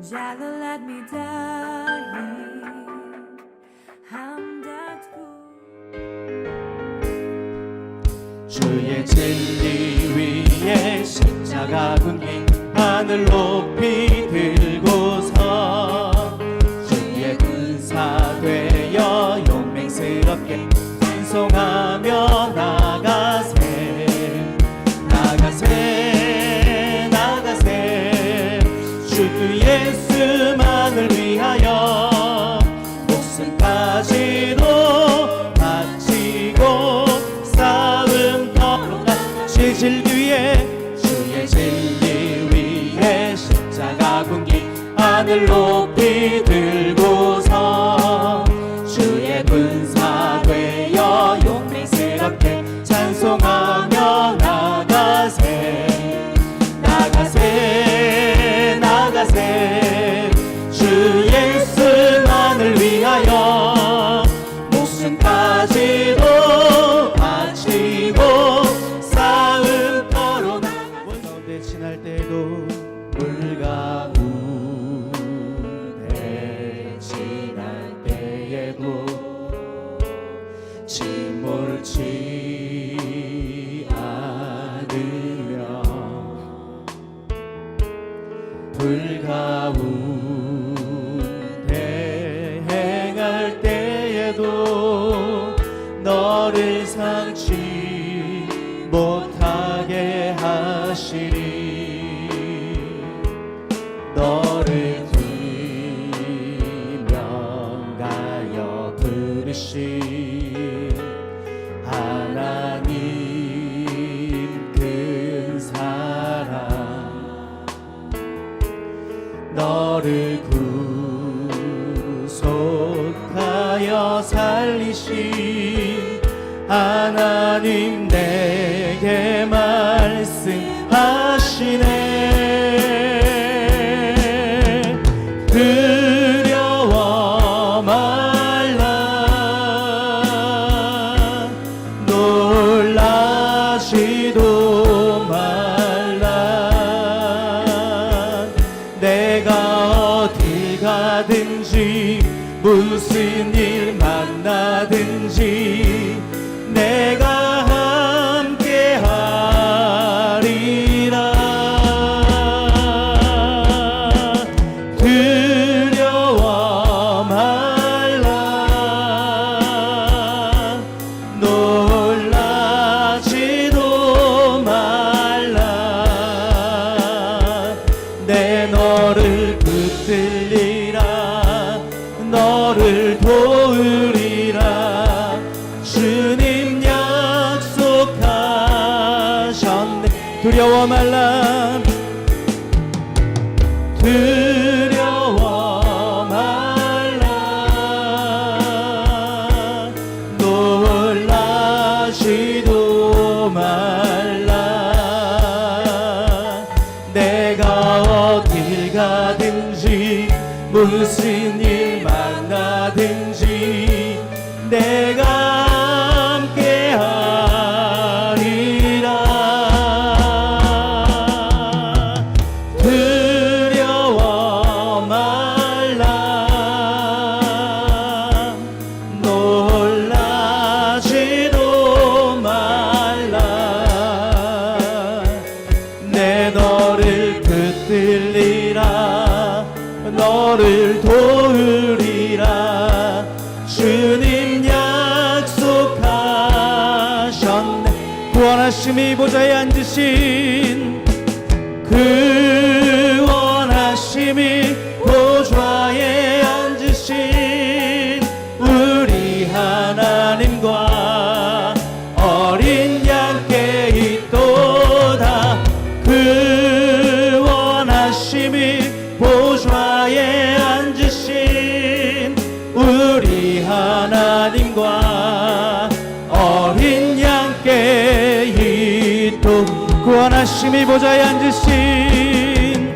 Jalo let me die. I'm that good. 주의 진리 위에 십자가 군기 하늘 높이 들고서 주의 군사 되어 용맹스럽게 찬송하며 나가세 나가세 나가세 주 예수만을 위하여 목숨까지도 바치고 싸움 터로가 주의 진리 위에 십자가 군기 하늘 높이 들고서 주의 군사 되어 용맹스럽게 찬송하며 나가세 나가세 나가세 주 예수만을 위하여 목숨까지도 바치고 싸움 터로 나가 가운데 지날 때도 물 가운데 지날 때에도 침몰치 않으며 불 가운데 행할 때에도 너를 상치 못하게 하시리 너를 두명가여 부르신 하나님 큰 사랑 너를 구속하여 살리신 하나님 내게 말씀하시네 두려워 말라 놀라지도 말라 내가 어딜 가든지 무슨 일 만나든지 내가 함께 하리라 두려워 말라 놀라지도 말라 내 너를 붙들리라 너를 도우리라 주님 약속하셨네 두려워 말라 두려워 말라 놀라지도 말라 내가 어딜 가든지 무슨 일 만나든지 내가 함께 하리라 두려워 말라 놀라지도 말라 내 너를 붙들리라 너를 도우리라 주님 약속하셨네 구원하심이 보좌에 앉으신 구원하심이 보좌에 앉으신 우리 하나님과 어린 양께 있도다 구원하심이 보좌에 앉으신 우리 하나님과 어린 양께 있도 구원하심이 보좌에 앉으신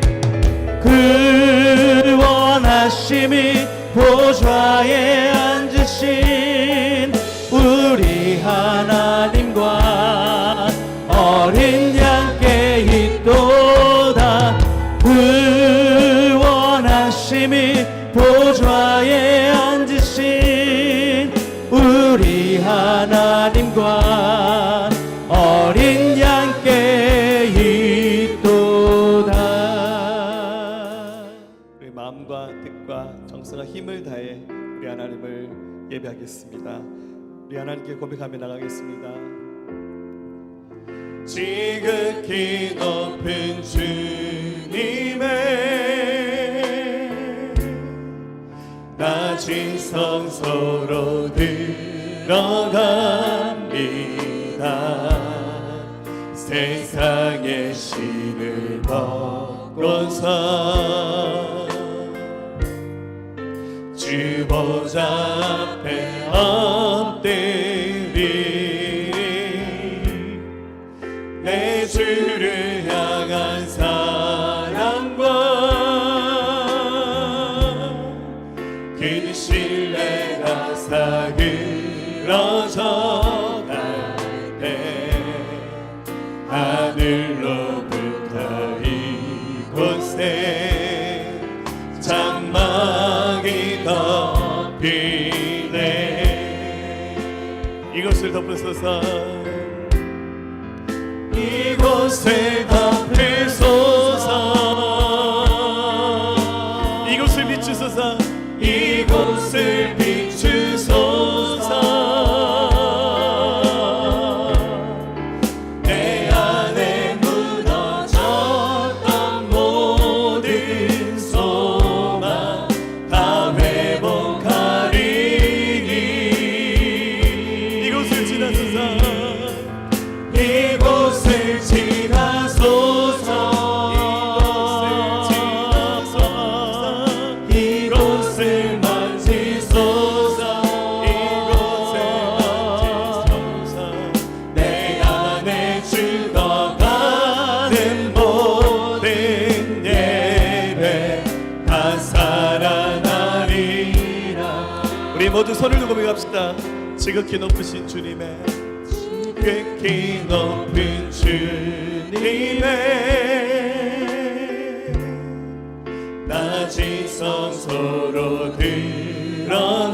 구원하심이 보좌에 앉으신 우리 하나님과 어린 양께 있도다 구원하심이 마음과 뜻과 정성과 힘을 다해 우리 하나님을 예배하겠습니다. 우리 하나님께 고백하며 나가겠습니다. 지극히 높은 주님의 낮은 성소로 들어갑니다. 세상의 신을 벗고서 주 보좌 앞에 엎드리니 내 주를 향한 사랑과 그 신뢰가 사그러져 갈 때 하늘로부터 이곳에 장막이 덮이네. 이곳을 덮으소서. 이곳을 덮으소서. 이곳을 비추소서. 이곳을 비추소서. 내 안에 무너졌던 모든 소망 다 회복하리니. 이곳을 지나소서. 이곳을 지나소서. 이곳을 만지소서. 이곳을 만지소서. 내 안에 죽어가는 모든 예배 다 살아나리라. 우리 모두 손을 들고 고백합시다. 지극히 높으신 주님의, 지극히 높은 주님의 낮은 성소로 들어갑니다.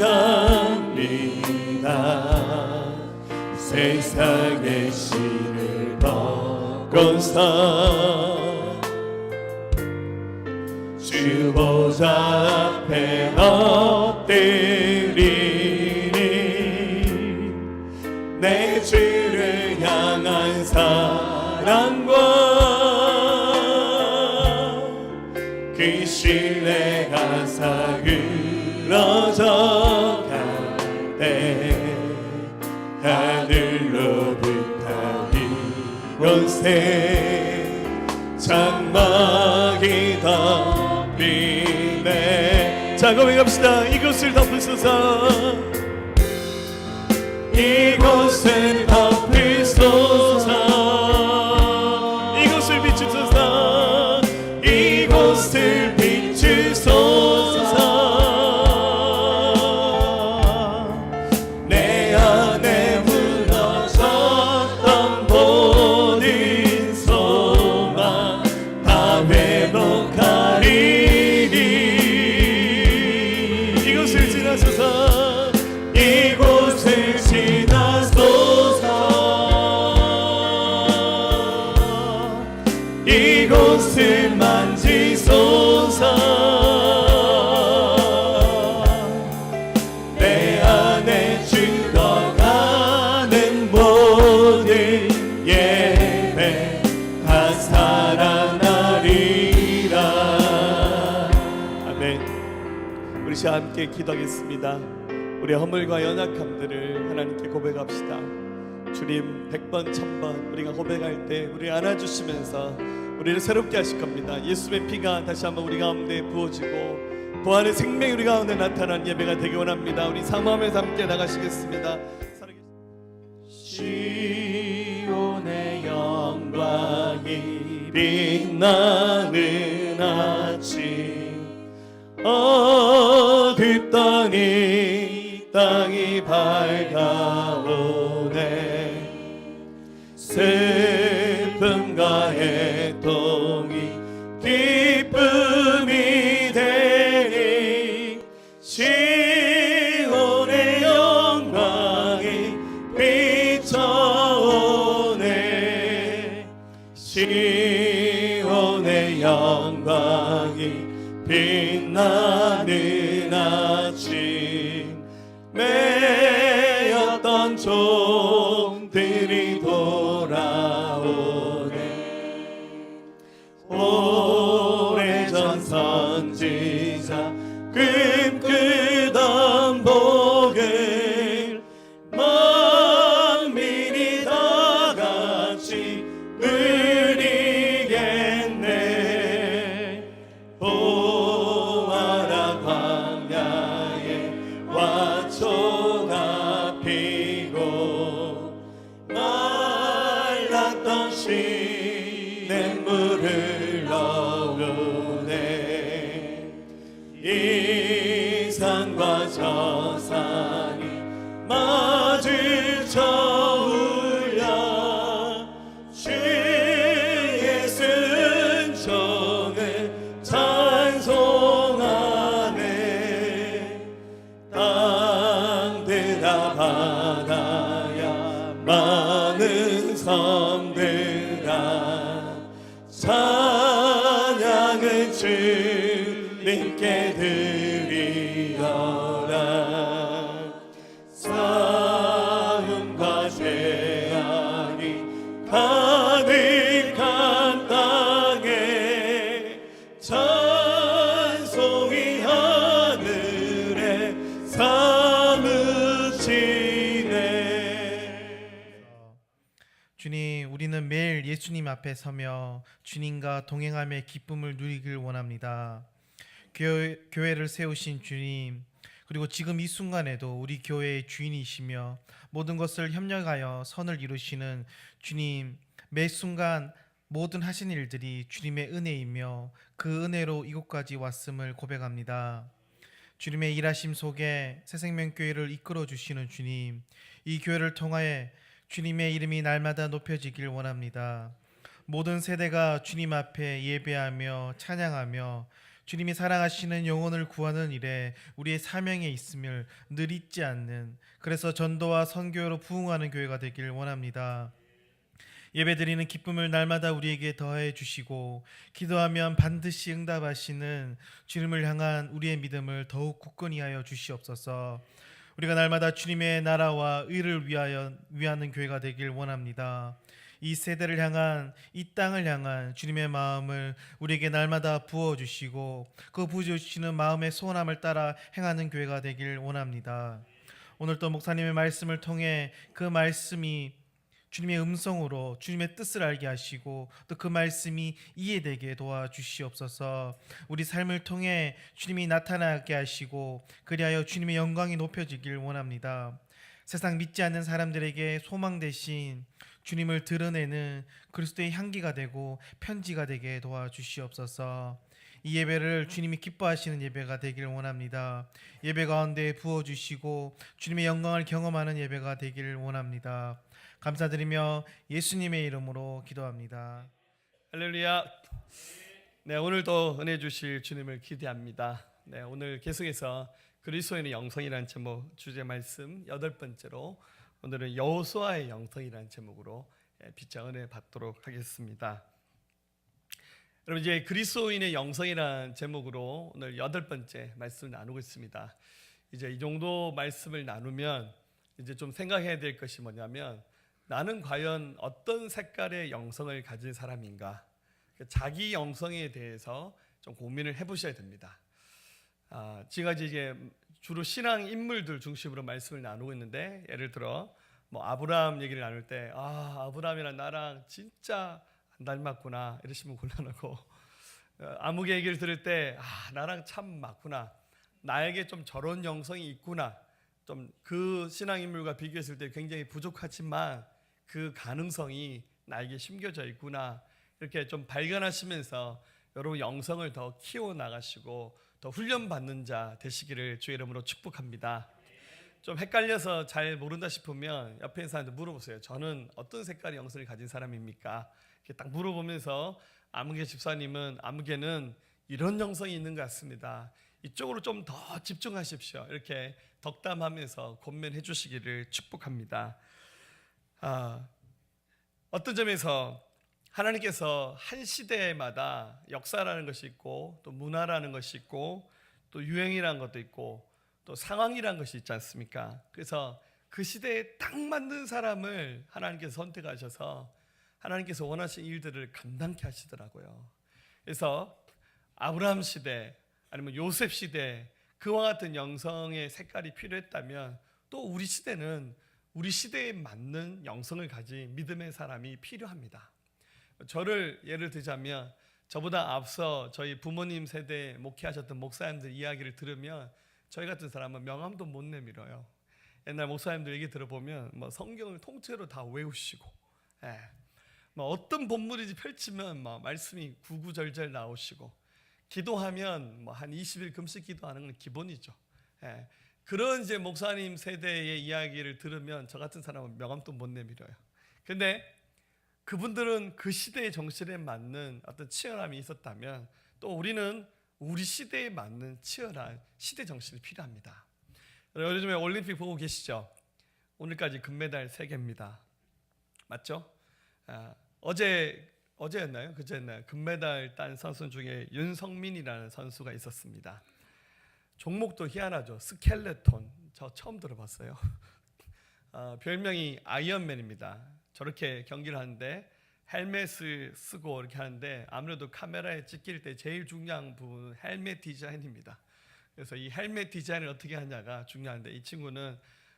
세상의 신을 벗고서 주 보좌 앞에 엎드리니 내 주를 향한 사랑과 그 신뢰가 사그러져 갈 때 하늘로부터 이곳에 장막이 덮이네. 자, 고백합시다. 이곳을 덮으소서. 이곳을 덮으소서. 이곳을 비추소서. 이곳을 비추소서. 내 안에 무너졌던 모든 소망 다 회복하리니. 이곳을 지나소서. 이곳을 지나소서. 이곳을 만지소서. 내 안에 죽어가는 모든 예배 다 살아나리라. 아멘. 우리 시와 함께 기도하겠습니다. 우리의 허물과 연약함들을 하나님께 고백합시다. 주님 100번 1000번 우리가 고백할 때 우리 안아주시면서 우리를 새롭게 하실 겁니다. 예수의 피가 다시 한번 우리 가운데 부어지고 부활의 생명이 우리 가운데 나타난 예배가 되기 원합니다. 우리 사모하면서 함께 나가시겠습니다. 시온의 영광이 빛나는 아침 어둡더니 땅이 밝아오네. 슬픔과 애통이 기쁨이 되니 시온의 영광이 비춰오네. 시온의 영광이 비춰오네. 빛나는 아침 매였던 종들이 돌아오네. 오래전 선지자 꿈꾸던 복을 만민이 다 같이 누리겠네. 보아라 광야에 화초가 피고 말랐던 시냇물을 넣으네. 이 산과 저 산이 마주쳐 울려 주의 순종을 찬송하네. 땅들아 바다야 많은 섬들아 찬양을 주님께 드리어라. 싸움과 재앙이 가득한 땅에 찬송이 하늘에 사무치네. 주님, 우리는 매일 예수님 앞에 서며 주님과 동행함의 기쁨을 누리길 원합니다. 교회를 세우신 주님, 그리고 지금 이 순간에도 우리 교회의 주인이시며 모든 것을 협력하여 선을 이루시는 주님, 매 순간 모든 하신 일들이 주님의 은혜이며 그 은혜로 이곳까지 왔음을 고백합니다. 주님의 일하심 속에 새생명교회를 이끌어 주시는 주님, 이 교회를 통하여 주님의 이름이 날마다 높여지길 원합니다. 모든 세대가 주님 앞에 예배하며 찬양하며 주님이 사랑하시는 영혼을 구하는 일에 우리의 사명에 있음을 늘 잊지 않는, 그래서 전도와 선교로 부흥하는 교회가 되길 원합니다. 예배드리는 기쁨을 날마다 우리에게 더해 주시고 기도하면 반드시 응답하시는 주님을 향한 우리의 믿음을 더욱 굳건히 하여 주시옵소서. 우리가 날마다 주님의 나라와 의를 위하는 교회가 되길 원합니다. 이 세대를 향한, 이 땅을 향한 주님의 마음을 우리에게 날마다 부어주시고 그 부어주시는 마음의 소원함을 따라 행하는 교회가 되길 원합니다. 오늘 또 목사님의 말씀을 통해 그 말씀이 주님의 음성으로 주님의 뜻을 알게 하시고 또 그 말씀이 이해되게 도와주시옵소서. 우리 삶을 통해 주님이 나타나게 하시고 그리하여 주님의 영광이 높여지길 원합니다. 세상 믿지 않는 사람들에게 소망 대신 주님을 드러내는 그리스도의 향기가 되고 편지가 되게 도와주시옵소서. 이 예배를 주님이 기뻐하시는 예배가 되길 원합니다. 예배 가운데 부어주시고 주님의 영광을 경험하는 예배가 되길 원합니다. 감사드리며 예수님의 이름으로 기도합니다. 할렐루야. 네, 오늘도 은혜 주실 주님을 기대합니다. 네, 오늘 계속해서 그리스도인의 영성이라는 제목 주제 말씀 8번째로 오늘은 여호수아의 영성이라는 제목으로 빛자 은혜 받도록 하겠습니다. 여러분, 이제 그리스도인의 영성이라는 제목으로 오늘 8번째 말씀을 나누고 있습니다. 이제 이 정도 말씀을 나누면 이제 좀 생각해야 될 것이 뭐냐면, 나는 과연 어떤 색깔의 영성을 가진 사람인가? 자기 영성에 대해서 좀 고민을 해보셔야 됩니다. 지금까지 이제 주로 신앙 인물들 중심으로 말씀을 나누고 있는데, 예를 들어 뭐 아브라함 얘기를 나눌 때 아브라함이랑 나랑 진짜 안 닮았구나 이러시면 곤란하고, 아무개 얘기를 들을 때 나랑 참 맞구나, 나에게 좀 저런 영성이 있구나, 좀 그 신앙 인물과 비교했을 때 굉장히 부족하지만 그 가능성이 나에게 심겨져 있구나, 이렇게 좀 발견하시면서 여러분 영성을 더 키워나가시고 더 훈련받는 자 되시기를 주의 이름으로 축복합니다. 좀 헷갈려서 잘 모른다 싶으면 옆에 있는 사람한테 물어보세요. 저는 어떤 색깔의 영성을 가진 사람입니까? 이렇게 딱 물어보면서 아무개 집사님은 아무개는 이런 영성이 있는 것 같습니다, 이쪽으로 좀 더 집중하십시오, 이렇게 덕담하면서 권면해 주시기를 축복합니다. 어떤 점에서 하나님께서 한 시대마다 역사라는 것이 있고 또 문화라는 것이 있고 또 유행이라는 것도 있고 또 상황이라는 것이 있지 않습니까? 그래서 그 시대에 딱 맞는 사람을 하나님께서 선택하셔서 하나님께서 원하신 일들을 감당케 하시더라고요. 그래서 아브라함 시대 아니면 요셉 시대 그와 같은 영성의 색깔이 필요했다면 또 우리 시대는 우리 시대에 맞는 영성을 가진 믿음의 사람이 필요합니다. 저를 예를 들자면 저보다 앞서 저희 부모님 세대에 목회하셨던 목사님들 이야기를 들으면 저희 같은 사람은 명함도 못 내밀어요. 옛날 목사님들 얘기 들어보면 뭐 성경을 통째로 다 외우시고, 뭐 어떤 본문인지 펼치면 뭐 말씀이 구구절절 나오시고, 기도하면 뭐 한 20일 금식 기도하는 건 기본이죠. 그런 이제 목사님 세대의 이야기를 들으면 저 같은 사람은 명함도 못 내밀어요. 근데 그분들은 그 시대의 정신에 맞는 어떤 치열함이 있었다면 또 우리는 우리 시대에 맞는 치열한 시대 정신이 필요합니다. 요즘에 올림픽 보고 계시죠? 오늘까지 금메달 3개입니다. 맞죠? 어제였나요? 그제였나요? 금메달 딴 선수 중에 윤성민이라는 선수가 있었습니다. 종목도 희한하죠. 스켈레톤. 저 처음 들어봤어요. 별명이 아이언맨입니다. 저렇게 경기를 하는데 헬멧을 쓰고 이렇게 하는데 아무래도 카메라에 찍힐 때 제일 중요한 부분은 헬멧 디자인입니다. 그래서 이 헬멧 디자인을 어떻게 하냐가 중요한데 이 친구는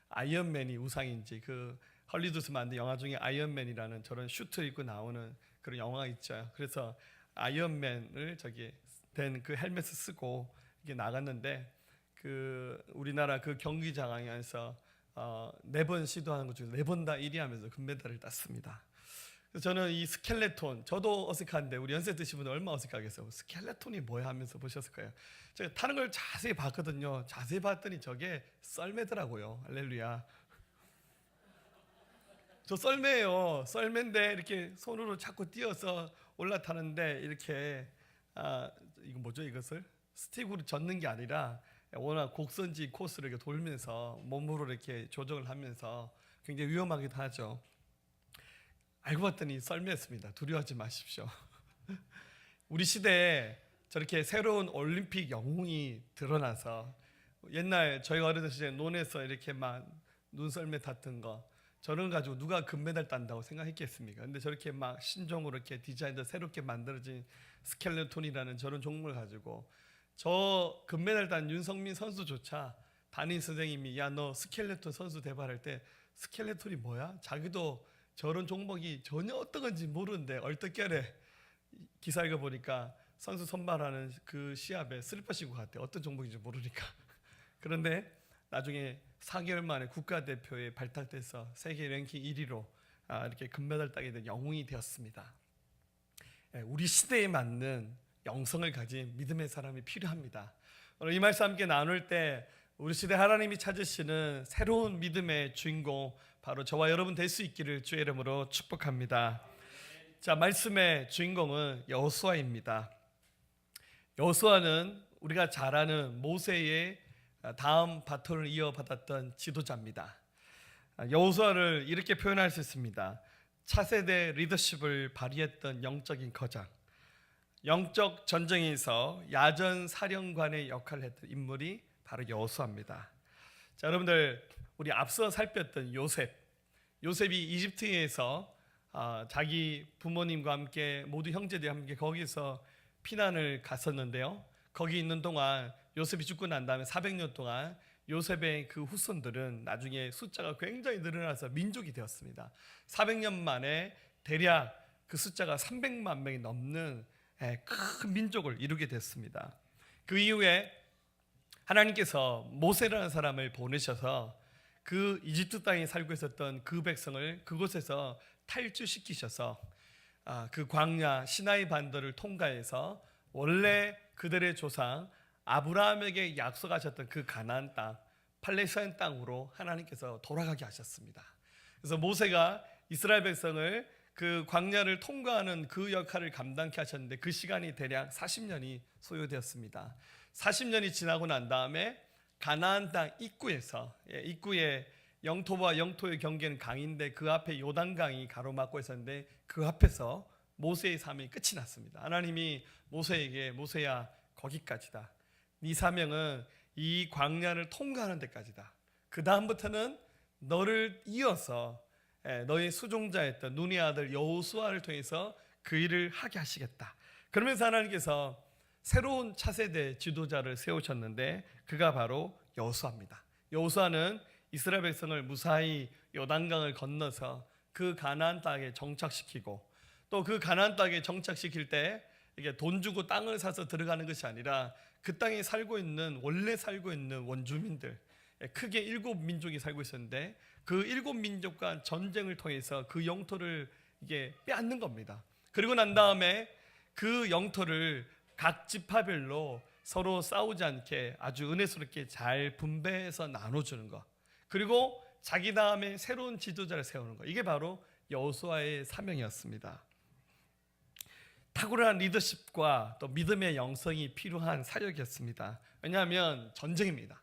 아이언맨이 우상인지 그 헐리우드에서 만든 영화 중에 아이언맨이라는 저런 슈트 입고 나오는 그런 영화가 있죠. 그래서 아이언맨을 저기 된 그 헬멧을 쓰고 이게 나갔는데 그 우리나라 그 경기장에서 4번 시도하는 것 중에 4번 다 1위 하면서 금메달을 땄습니다. 그래서 저는 이 스켈레톤, 저도 어색한데 우리 연세 드신 분은 얼마나 어색하겠어요. 스켈레톤이 뭐야 하면서 보셨을 거예요. 제가 타는 걸 자세히 봤거든요. 자세히 봤더니 저게 썰매더라고요. 할렐루야. 저 썰매예요. 썰매인데 이렇게 손으로 자꾸 띄어서 올라타는데 이렇게 이거 뭐죠? 이것을 스틱으로 젓는 게 아니라 워낙 곡선지 코스를 이렇게 돌면서 몸으로 이렇게 조정을 하면서 굉장히 위험하기도 하죠. 알고 봤더니 썰매였습니다. 두려워하지 마십시오. 우리 시대에 저렇게 새로운 올림픽 영웅이 드러나서 옛날 저희가 어렸을 때 논에서 이렇게 막 눈썰매 탔던 거 저런 가지고 누가 금메달 딴다고 생각했겠습니까? 근데 저렇게 막 신종으로 이렇게 디자인도 새롭게 만들어진 스켈레톤이라는 저런 종목을 가지고 저 금메달 딴 윤성민 선수조차 담임 선생님이 야 너 스켈레톤 선수 대발할 때 스켈레톤이 뭐야? 자기도 저런 종목이 전혀 어떤 건지 모르는데 얼떨결에 기사 읽어보니까 선수 선발하는 그 시합에 슬리퍼 신고 갔대. 어떤 종목인지 모르니까. 그런데 나중에 4개월 만에 국가대표에 발탁돼서 세계 랭킹 1위로 이렇게 금메달 따게 된 영웅이 되었습니다. 우리 시대에 맞는 영성을 가진 믿음의 사람이 필요합니다. 오늘 이 말씀 함께 나눌 때 우리 시대 하나님이 찾으시는 새로운 믿음의 주인공 바로 저와 여러분 될 수 있기를 주의 이름으로 축복합니다. 자, 말씀의 주인공은 여호수아입니다. 여호수아는 우리가 잘 아는 모세의 다음 바톤을 이어받았던 지도자입니다. 여호수아를 이렇게 표현할 수 있습니다. 차세대 리더십을 발휘했던 영적인 거장, 영적 전쟁에서 야전 사령관의 역할을 했던 인물이 바로 여호수아입니다. 자, 여러분들 우리 앞서 살폈던 요셉이 이집트에서 자기 부모님과 함께 모두 형제들과 함께 거기서 피난을 갔었는데요. 거기 있는 동안 요셉이 죽고 난 다음에 400년 동안 요셉의 그 후손들은 나중에 숫자가 굉장히 늘어나서 민족이 되었습니다. 400년 만에 대략 그 숫자가 300만 명이 넘는 큰 민족을 이루게 됐습니다. 그 이후에 하나님께서 모세라는 사람을 보내셔서 그 이집트 땅에 살고 있었던 그 백성을 그곳에서 탈주시키셔서 그 광야 시나이 반도를 통과해서 원래 그들의 조상 아브라함에게 약속하셨던 그 가나안 땅 팔레스타인 땅으로 하나님께서 돌아가게 하셨습니다. 그래서 모세가 이스라엘 백성을 그 광야를 통과하는 그 역할을 감당케 하셨는데 그 시간이 대략 40년이 소요되었습니다. 40년이 지나고 난 다음에 가나안 땅 입구에 영토와 영토의 경계는 강인데 그 앞에 요단강이 가로막고 있었는데 그 앞에서 모세의 사명이 끝이 났습니다. 하나님이 모세에게 모세야 거기까지다. 네 사명은 이 광야를 통과하는 데까지다. 그 다음부터는 너를 이어서 너의 수종자였던 눈의 아들 여호수아를 통해서 그 일을 하게 하시겠다. 그러면서 하나님께서 새로운 차세대 지도자를 세우셨는데 그가 바로 여호수아입니다. 여호수아는 이스라엘 백성을 무사히 요단강을 건너서 그 가나안 땅에 정착시키고 또 그 가나안 땅에 정착시킬 때 이게 돈 주고 땅을 사서 들어가는 것이 아니라 그 땅에 원래 살고 있는 원주민들, 크게 7민족이 살고 있었는데 그 7민족과 전쟁을 통해서 그 영토를 이게 빼앗는 겁니다. 그리고 난 다음에 그 영토를 각 지파별로 서로 싸우지 않게 아주 은혜스럽게 잘 분배해서 나눠주는 것, 그리고 자기 다음에 새로운 지도자를 세우는 것, 이게 바로 여호수아의 사명이었습니다. 탁월한 리더십과 또 믿음의 영성이 필요한 사역이었습니다. 왜냐하면 전쟁입니다.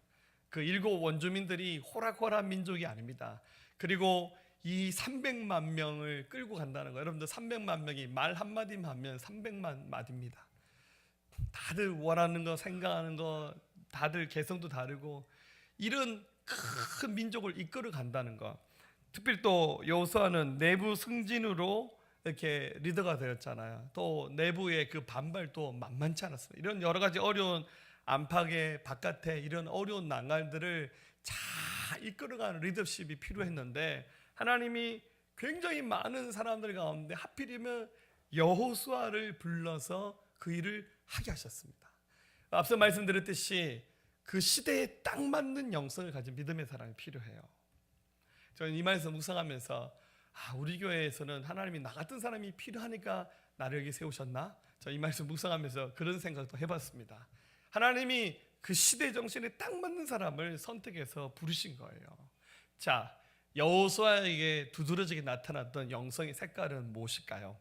그 7 원주민들이 호락호락한 민족이 아닙니다. 그리고 이 300만 명을 끌고 간다는 거, 여러분들 300만 명이 말 한마디만 하면 300만 마디입니다. 다들 원하는 거, 생각하는 거, 다들 개성도 다르고 이런 큰 민족을 이끌어 간다는 거. 특별히 또 여호수아는 내부 승진으로 이렇게 리더가 되었잖아요. 또 내부의 그 반발도 만만치 않았습니다. 이런 여러 가지 어려운 안팎의 바깥에 이런 어려운 난관들을 잘 이끌어가는 리더십이 필요했는데 하나님이 굉장히 많은 사람들 가운데 하필이면 여호수아를 불러서 그 일을 하게 하셨습니다. 앞서 말씀드렸듯이 그 시대에 딱 맞는 영성을 가진 믿음의 사람이 필요해요. 저는 이 말씀 묵상하면서 우리 교회에서는 하나님이 나 같은 사람이 필요하니까 나를 여기 세우셨나? 저 이 말씀 묵상하면서 그런 생각도 해봤습니다. 하나님이 그 시대 정신에 딱 맞는 사람을 선택해서 부르신 거예요. 자, 여호수아에게 두드러지게 나타났던 영성의 색깔은 무엇일까요?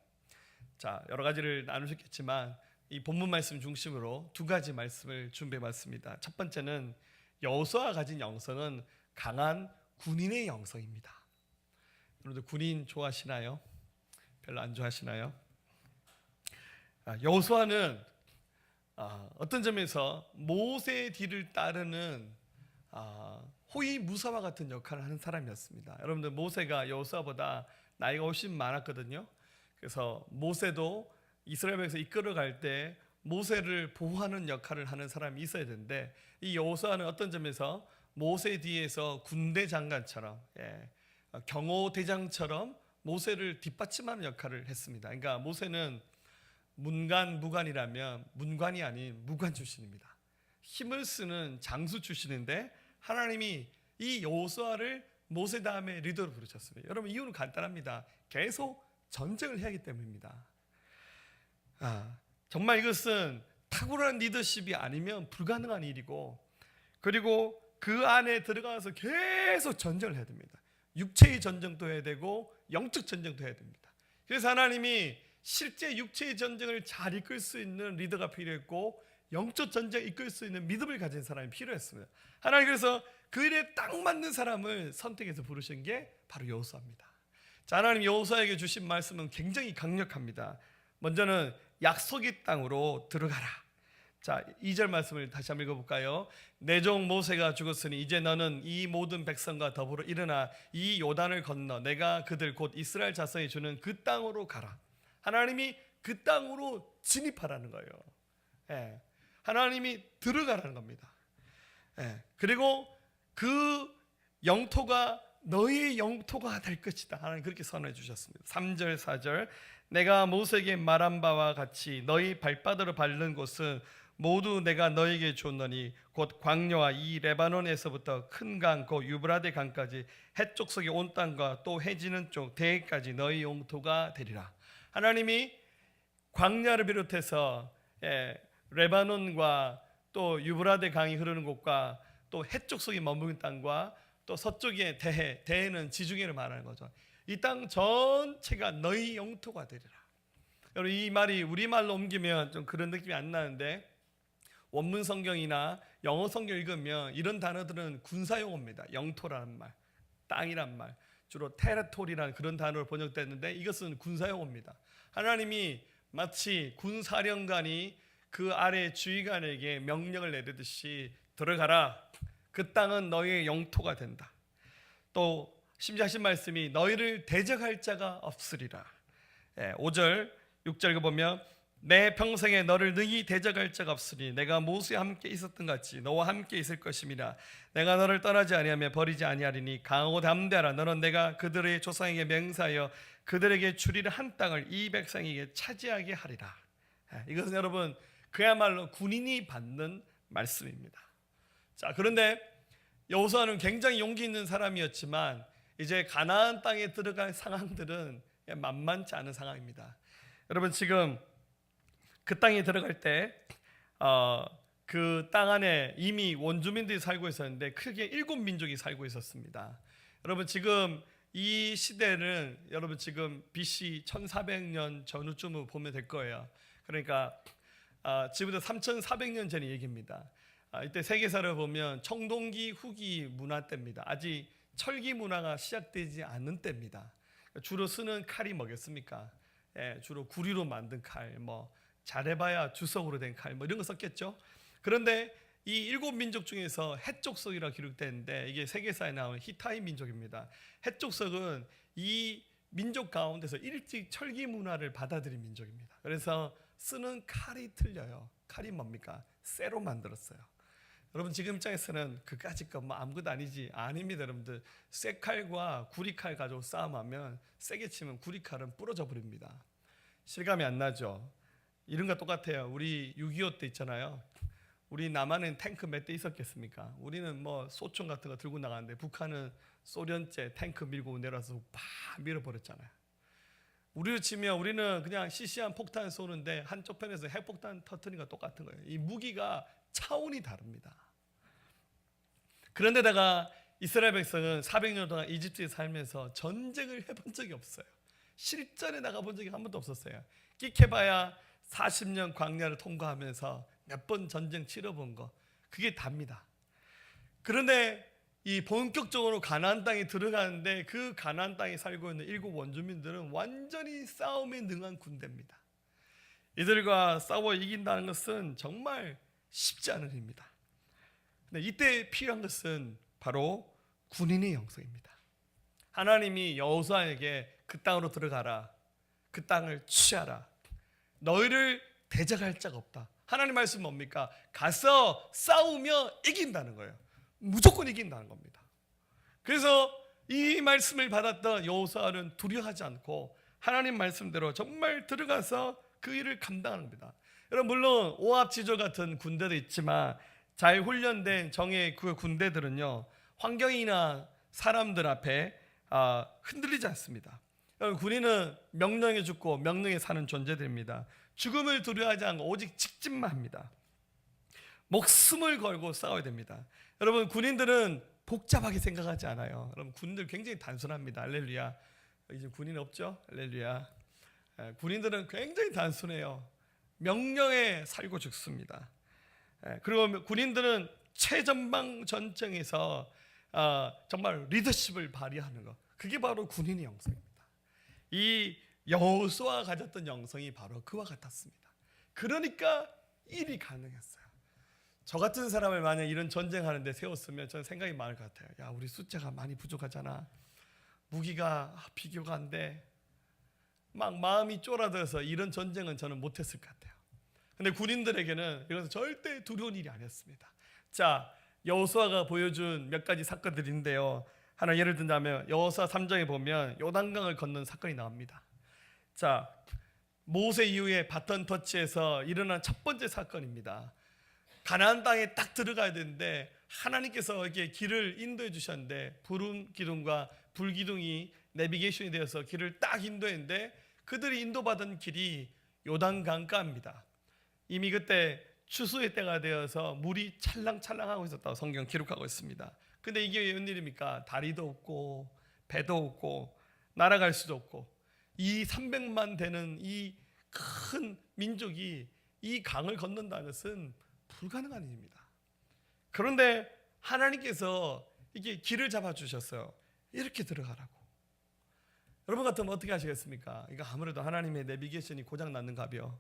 자, 여러 가지를 나눌 수 있겠지만 이 본문 말씀 중심으로 2가지 말씀을 준비해봤습니다. 첫 번째는 여호수아가 가진 영성은 강한 군인의 영성입니다. 여러분들 군인 좋아하시나요? 별로 안 좋아하시나요? 여호수아는 어떤 점에서 모세의 뒤를 따르는 호위무사와 같은 역할을 하는 사람이었습니다. 여러분들 모세가 여호수아보다 나이가 훨씬 많았거든요. 그래서 모세도 이스라엘에서 이끌어갈 때 모세를 보호하는 역할을 하는 사람이 있어야 되는데 이 여호수아는 어떤 점에서 모세 뒤에서 군대 장관처럼 경호대장처럼 모세를 뒷받침하는 역할을 했습니다. 그러니까 모세는 무관이라면 문관이 아닌 무관 출신입니다. 힘을 쓰는 장수 출신인데 하나님이 이 여호수아를 모세 다음에 리더로 부르셨습니다. 여러분 이유는 간단합니다. 계속 전쟁을 해야 하기 때문입니다. 정말 이것은 탁월한 리더십이 아니면 불가능한 일이고, 그리고 그 안에 들어가서 계속 전쟁을 해야 됩니다. 육체의 전쟁도 해야 되고 영적 전쟁도 해야 됩니다. 그래서 하나님이 실제 육체의 전쟁을 잘 이끌 수 있는 리더가 필요했고 영적 전쟁을 이끌 수 있는 믿음을 가진 사람이 필요했습니다. 하나님 그래서 그 일에 딱 맞는 사람을 선택해서 부르신 게 바로 여호수아입니다. 자, 하나님 여호수아에게 주신 말씀은 굉장히 강력합니다. 먼저는 약속의 땅으로 들어가라. 자, 2절 말씀을 다시 한번 읽어볼까요? 내 종 모세가 죽었으니 이제 너는 이 모든 백성과 더불어 일어나 이 요단을 건너 내가 그들 곧 이스라엘 자손이 주는 그 땅으로 가라. 하나님이 그 땅으로 진입하라는 거예요. 하나님이 들어가라는 겁니다. 그리고 그 영토가 너희의 영토가 될 것이다. 하나님 그렇게 선언해 주셨습니다. 3절 4절 내가 모세에게 말한 바와 같이 너희 발바닥으로 밟는 곳은 모두 내가 너에게 줬노니 곧 광야와 이 레바논에서부터 큰 강 곧 유브라데 강까지 해쪽 속의 온 땅과 또 해지는 쪽 대해까지 너희 영토가 되리라. 하나님이 광야를 비롯해서 레바논과 또 유브라데 강이 흐르는 곳과 또 해쪽 속에 머무는 땅과 또 서쪽의 대해는 지중해를 말하는 거죠. 이 땅 전체가 너희 영토가 되리라. 여러분 이 말이 우리말로 옮기면 좀 그런 느낌이 안 나는데 원문 성경이나 영어 성경 읽으면 이런 단어들은 군사 용어입니다. 영토라는 말, 땅이란 말, 주로 테리토리라는 그런 단어로 번역됐는데 이것은 군사 용어입니다. 하나님이 마치 군사령관이 그 아래 주의관에게 명령을 내리듯이 들어가라. 그 땅은 너희의 영토가 된다. 또 심지어 하신 말씀이 너희를 대적할 자가 없으리라. 5절 6절 보면 내 평생에 너를 능히 대적할 자가 없으니 내가 모세와 함께 있었던 같이 너와 함께 있을 것임이라. 내가 너를 떠나지 아니하며 버리지 아니하리니 강하고 담대하라. 너는 내가 그들의 조상에게 맹세하여 그들에게 주리를 한 땅을 이 백성에게 차지하게 하리라. 이것은 여러분 그야말로 군인이 받는 말씀입니다. 자, 그런데 여호수아는 굉장히 용기 있는 사람이었지만 이제 가나안 땅에 들어갈 상황들은 만만치 않은 상황입니다. 여러분 지금 그 땅에 들어갈 때 그 땅 안에 이미 원주민들이 살고 있었는데 크게 7민족이 살고 있었습니다. 여러분 지금 이 시대는 여러분 지금 BC 1400년 전후쯤을 보면 될 거예요. 그러니까 지금부터 3400년 전의 얘기입니다. 이때 세계사를 보면 청동기 후기 문화 때입니다. 아직 철기 문화가 시작되지 않은 때입니다. 주로 쓰는 칼이 뭐겠습니까? 주로 구리로 만든 칼, 뭐 잘해봐야 주석으로 된 칼, 뭐 이런 거 썼겠죠. 그런데 이 7민족 중에서 헷족석이라고 기록되는데 이게 세계사에 나오는 히타이 민족입니다. 헷족석은 이 민족 가운데서 일찍 철기 문화를 받아들인 민족입니다. 그래서 쓰는 칼이 틀려요. 칼이 뭡니까? 쇠로 만들었어요. 여러분 지금 입장에서는 그까짓 거 뭐 아무것도 아니지. 아닙니다. 여러분들 쇠칼과 구리칼 가지고 싸움하면 세게 치면 구리칼은 부러져 버립니다. 실감이 안 나죠. 이런 거 똑같아요. 우리 6.25 때 있잖아요. 우리 남한은 탱크 몇 대 있었겠습니까? 우리는 뭐 소총 같은 거 들고 나가는데 북한은 소련제 탱크 밀고 내려서 팍 밀어버렸잖아요. 우리로 치면 우리는 그냥 시시한 폭탄 쏘는데 한쪽 편에서 핵폭탄 터뜨리는 거 똑같은 거예요. 이 무기가 차원이 다릅니다. 그런데다가 이스라엘 백성은 400년 동안 이집트에 살면서 전쟁을 해본 적이 없어요. 실전에 나가본 적이 한 번도 없었어요. 끽해봐야 40년 광야를 통과하면서 몇 번 전쟁 치러본 거 그게 답니다. 그런데 이 본격적으로 가나안 땅에 들어가는데 그 가나안 땅에 살고 있는 7 원주민들은 완전히 싸움에 능한 군대입니다. 이들과 싸워 이긴다는 것은 정말 쉽지 않은 일입니다. 근데 이때 필요한 것은 바로 군인의 영성입니다. 하나님이 여호수아에게 그 땅으로 들어가라. 그 땅을 취하라. 너희를 대적할 자가 없다. 하나님 말씀 뭡니까? 가서 싸우며 이긴다는 거예요. 무조건 이긴다는 겁니다. 그래서 이 말씀을 받았던 여호수아는 두려워하지 않고 하나님 말씀대로 정말 들어가서 그 일을 감당하는 겁니다. 여러분 물론 오합지졸 같은 군대도 있지만 잘 훈련된 정예 그 군대들은요 환경이나 사람들 앞에 흔들리지 않습니다. 여러분 군인은 명령에 죽고 명령에 사는 존재들입니다. 죽음을 두려워하지 않고 오직 직진만 합니다. 목숨을 걸고 싸워야 됩니다. 여러분 군인들은 복잡하게 생각하지 않아요. 여러분 군인들 굉장히 단순합니다. 할렐루야. 이제 군인 없죠? 할렐루야. 군인들은 굉장히 단순해요. 명령에 살고 죽습니다. 그리고 군인들은 최전방 전쟁에서 정말 리더십을 발휘하는 것, 그게 바로 군인의 영성입니다. 이 여호수아가 가졌던 영성이 바로 그와 같았습니다. 그러니까 일이 가능했어요. 저 같은 사람을 만약 이런 전쟁하는데 세웠으면 저는 생각이 많을 것 같아요. 야, 우리 숫자가 많이 부족하잖아. 무기가 비교가 안 돼. 막 마음이 쫄아들어서 이런 전쟁은 저는 못했을 것 같아요. 근데 군인들에게는 이것은 절대 두려운 일이 아니었습니다. 자, 여호수아가 보여준 몇 가지 사건들인데요. 하나 예를 든다면 여호수아 3장에 보면 요단강을 건넌 사건이 나옵니다. 자, 모세 이후에 바턴 터치에서 일어난 첫 번째 사건입니다. 가나안 땅에 딱 들어가야 되는데 하나님께서 이렇게 길을 인도해 주셨는데 구름 기둥과 불 기둥이 내비게이션이 되어서 길을 딱 인도했는데 그들이 인도받은 길이 요단강가입니다. 이미 그때 추수의 때가 되어서 물이 찰랑찰랑하고 있었다고 성경 기록하고 있습니다. 근데 이게 웬일입니까? 다리도 없고 배도 없고 날아갈 수도 없고 이 300만 되는 이 큰 민족이 이 강을 건넌다는 것은 불가능한 일입니다. 그런데 하나님께서 이게 길을 잡아주셨어요. 이렇게 들어가라고. 여러분 같으면 어떻게 하시겠습니까? 이거 아무래도 하나님의 내비게이션이 고장 났는가벼.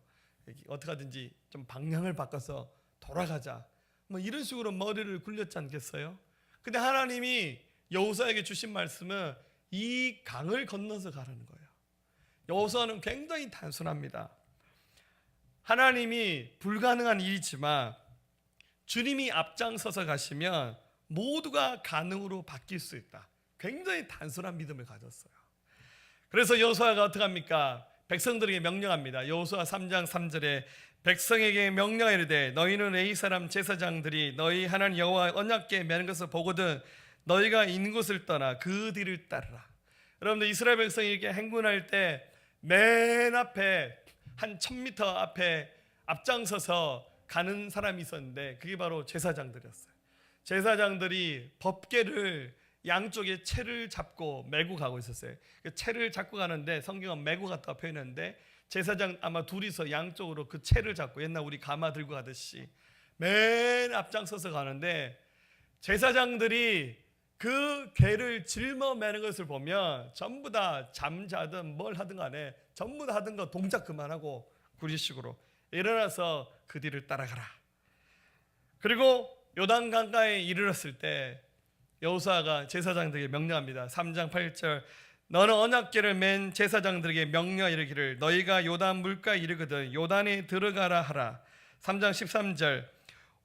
어떻게 하든지 좀 방향을 바꿔서 돌아가자. 뭐 이런 식으로 머리를 굴렸지 않겠어요? 근데 하나님이 여호수아에게 주신 말씀은 이 강을 건너서 가라는 거예요. 여호수아는 굉장히 단순합니다. 하나님이 불가능한 일이지만 주님이 앞장서서 가시면 모두가 가능으로 바뀔 수 있다. 굉장히 단순한 믿음을 가졌어요. 그래서 여호수아가 어떻게 합니까? 백성들에게 명령합니다. 여호수아 3장 3절에 백성에게 명령하여 이르되 너희는 이 사람 제사장들이 너희 하나님 여호와 언약궤에 매는 것을 보거든 너희가 있는 곳을 떠나 그 뒤를 따르라. 여러분들 이스라엘 백성이 이렇게 행군할 때 맨 앞에 한 1000m 앞에 앞장서서 가는 사람이 있었는데 그게 바로 제사장들이었어요. 제사장들이 법궤를 양쪽에 채를 잡고 메고 가고 있었어요. 그 채를 잡고 가는데 성경은 메고 갔다고 표현했는데 제사장 아마 둘이서 양쪽으로 그 채를 잡고 옛날 우리 가마 들고 가듯이 맨 앞장서서 가는데 제사장들이 그 궤를 짊어매는 것을 보면 전부 다 잠자든 뭘 하든 간에 전부 다 하던 거 동작 그만하고 구리식으로 일어나서 그 뒤를 따라가라. 그리고 요단 강가에 이르렀을 때 여호수아가 제사장들에게 명령합니다. 3장 8절 너는 언약궤를 맨 제사장들에게 명령하여 이르기를 너희가 요단 물가에 이르거든 요단에 들어가라 하라. 3장 13절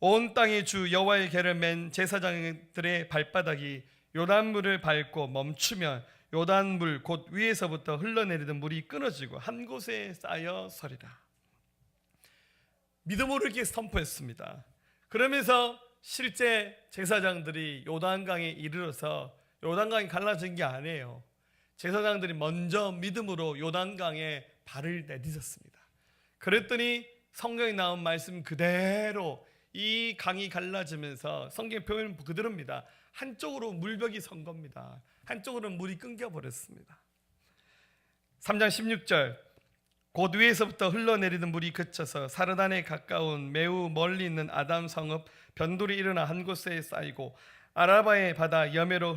온 땅의 주 여호와의 궤를 맨 제사장들의 발바닥이 요단물을 밟고 멈추면 요단물 곧 위에서부터 흘러내리던 물이 끊어지고 한 곳에 쌓여 서리라. 믿음으로 이렇게 선포했습니다. 그러면서 실제 제사장들이 요단강에 이르러서 요단강이 갈라진 게 아니에요. 제사장들이 먼저 믿음으로 요단강에 발을 내딛었습니다. 그랬더니 성경에 나온 말씀 그대로 이 강이 갈라지면서 성경 표현 그대로입니다. 한쪽으로 물벽이 선 겁니다. 한쪽으로는 물이 끊겨버렸습니다. 3장 16절 곧 위에서부터 흘러내리던 물이 그쳐서 사르단에 가까운 매우 멀리 있는 아담 성읍 변돌이 일어나 한 곳에 쌓이고 아라바의 바다 여매로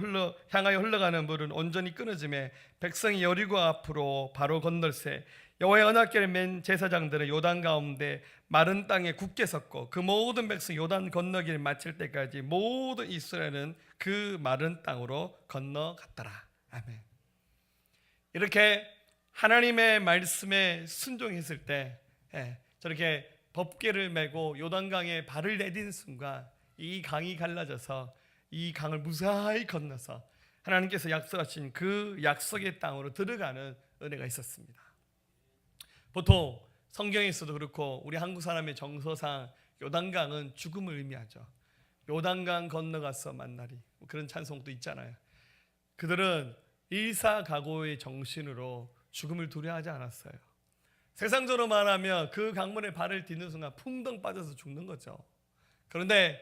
향하여 흘러가는 물은 온전히 끊어지매 백성이 여리고 앞으로 바로 건널새 여호와의 언약궤를 맨 제사장들은 요단 가운데 마른 땅에 굳게 섰고 그 모든 백성이 요단 건너기를 마칠 때까지 모든 이스라엘은 그 마른 땅으로 건너갔더라. 아멘. 이렇게 하나님의 말씀에 순종했을 때 저렇게 법궤를 메고 요단강에 발을 내딛는 순간 이 강이 갈라져서 이 강을 무사히 건너서 하나님께서 약속하신 그 약속의 땅으로 들어가는 은혜가 있었습니다. 보통 성경에서도 그렇고 우리 한국 사람의 정서상 요단강은 죽음을 의미하죠. 요단강 건너가서 만나리 그런 찬송도 있잖아요. 그들은 일사각오의 정신으로 죽음을 두려워하지 않았어요. 세상적으로 말하면 그 강물에 발을 딛는 순간 풍덩 빠져서 죽는 거죠. 그런데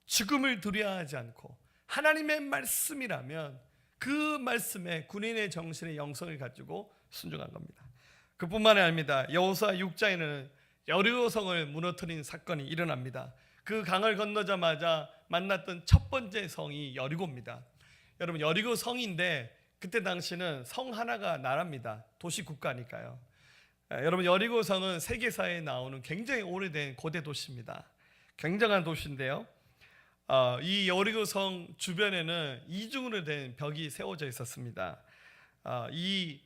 죽음을 두려워하지 않고 하나님의 말씀이라면 그 말씀에 군인의 정신의 영성을 가지고 순종한 겁니다. 그뿐만이 아닙니다. 여호수아 6장에는 여리고성을 무너뜨린 사건이 일어납니다. 그 강을 건너자마자 만났던 첫 번째 성이 여리고입니다. 여러분 여리고 성인데 그때 당시는 성 하나가 나라입니다. 도시 국가니까요. 여러분 여리고 성은 세계사에 나오는 굉장히 오래된 고대 도시입니다. 굉장한 도시인데요. 이 여리고 성 주변에는 이중으로 된 벽이 세워져 있었습니다. 이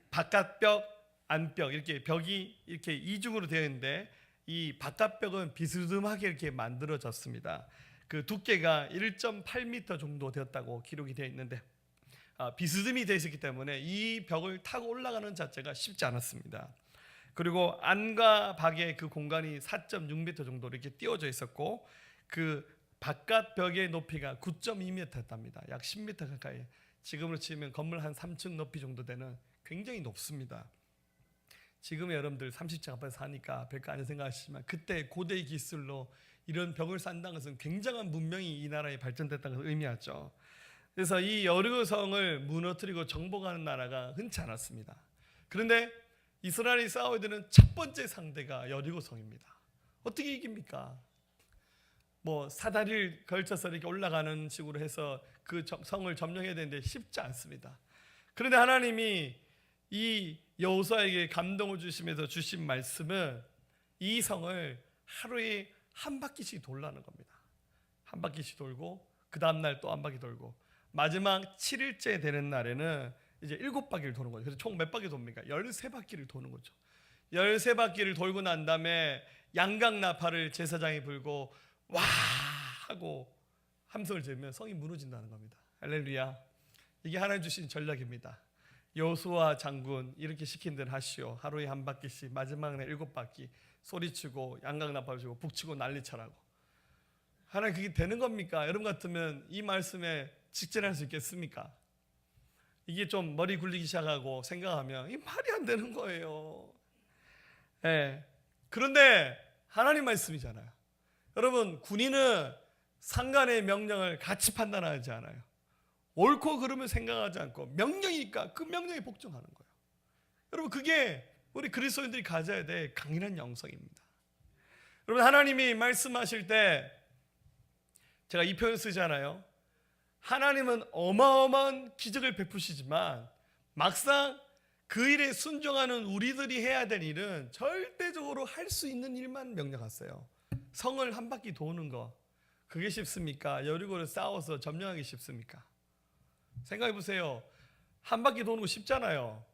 바깥벽, 안벽 이렇게 벽이 이렇게 이중으로 되어 있는데 이 바깥벽은 비스듬하게 이렇게 만들어졌습니다. 그 두께가 1.8m 정도 되었다고 기록이 되어 있는데 비스듬히 되어 있었기 때문에 이 벽을 타고 올라가는 자체가 쉽지 않았습니다. 그리고 안과 밖의 그 공간이 4.6m 정도 이렇게 띄워져 있었고 그 바깥 벽의 높이가 9.2m였답니다. 약 10m 가까이. 지금으로 치면 건물 한 3층 높이 정도 되는 굉장히 높습니다. 지금 여러분들 30층 아파트 사니까 별거 아닌 생각하시지만 그때 고대 기술로 이런 벽을 쌓는다는 것은 굉장한 문명이 이 나라에 발전됐다는 것을 의미하죠. 그래서 이 여리고성을 무너뜨리고 정복하는 나라가 흔치 않았습니다. 그런데 이스라엘이 싸워야 되는 첫 번째 상대가 여리고성입니다. 어떻게 이깁니까? 뭐 사다리를 걸쳐서 이렇게 올라가는 식으로 해서 그 성을 점령해야 되는데 쉽지 않습니다. 그런데 하나님이 이 여호수아에게 감동을 주시면서 주신 말씀은 이 성을 하루에 한 바퀴씩 돌라는 겁니다. 한 바퀴씩 돌고 그 다음날 또 한 바퀴 돌고 마지막 7일째 되는 날에는 이제 7바퀴를 도는 거죠. 그래서 총 몇 바퀴 돕니까? 13바퀴를 도는 거죠. 13바퀴를 돌고 난 다음에 양강나팔을 제사장이 불고 와 하고 함성을 지르면 성이 무너진다는 겁니다. 할렐루야. 이게 하나님 주신 전략입니다. 여호수아 장군 이렇게 시킨 대로 하시오. 하루에 한 바퀴씩 마지막 날 7바퀴 소리치고 양강나팔 치고 북치고 난리쳐라고. 하나님 그게 되는 겁니까? 여러분 같으면 이 말씀에 직전할 수 있겠습니까? 이게 좀 머리 굴리기 시작하고 생각하면 이 말이 안 되는 거예요. 그런데 하나님 말씀이잖아요. 여러분 군인은 상관의 명령을 같이 판단하지 않아요. 옳고 그름을 생각하지 않고 명령이니까 그 명령에 복종하는 거예요. 여러분 그게 우리 그리스도인들이 가져야 될 강인한 영성입니다. 여러분 하나님이 말씀하실 때 제가 이 표현 쓰잖아요. 하나님은 어마어마한 기적을 베푸시지만 막상 그 일에 순종하는 우리들이 해야 될 일은 절대적으로 할 수 있는 일만 명령하세요. 성을 한 바퀴 도는 거 그게 쉽습니까? 여리고를 싸워서 점령하기 쉽습니까? 생각해 보세요. 한 바퀴 도는 거 쉽잖아요.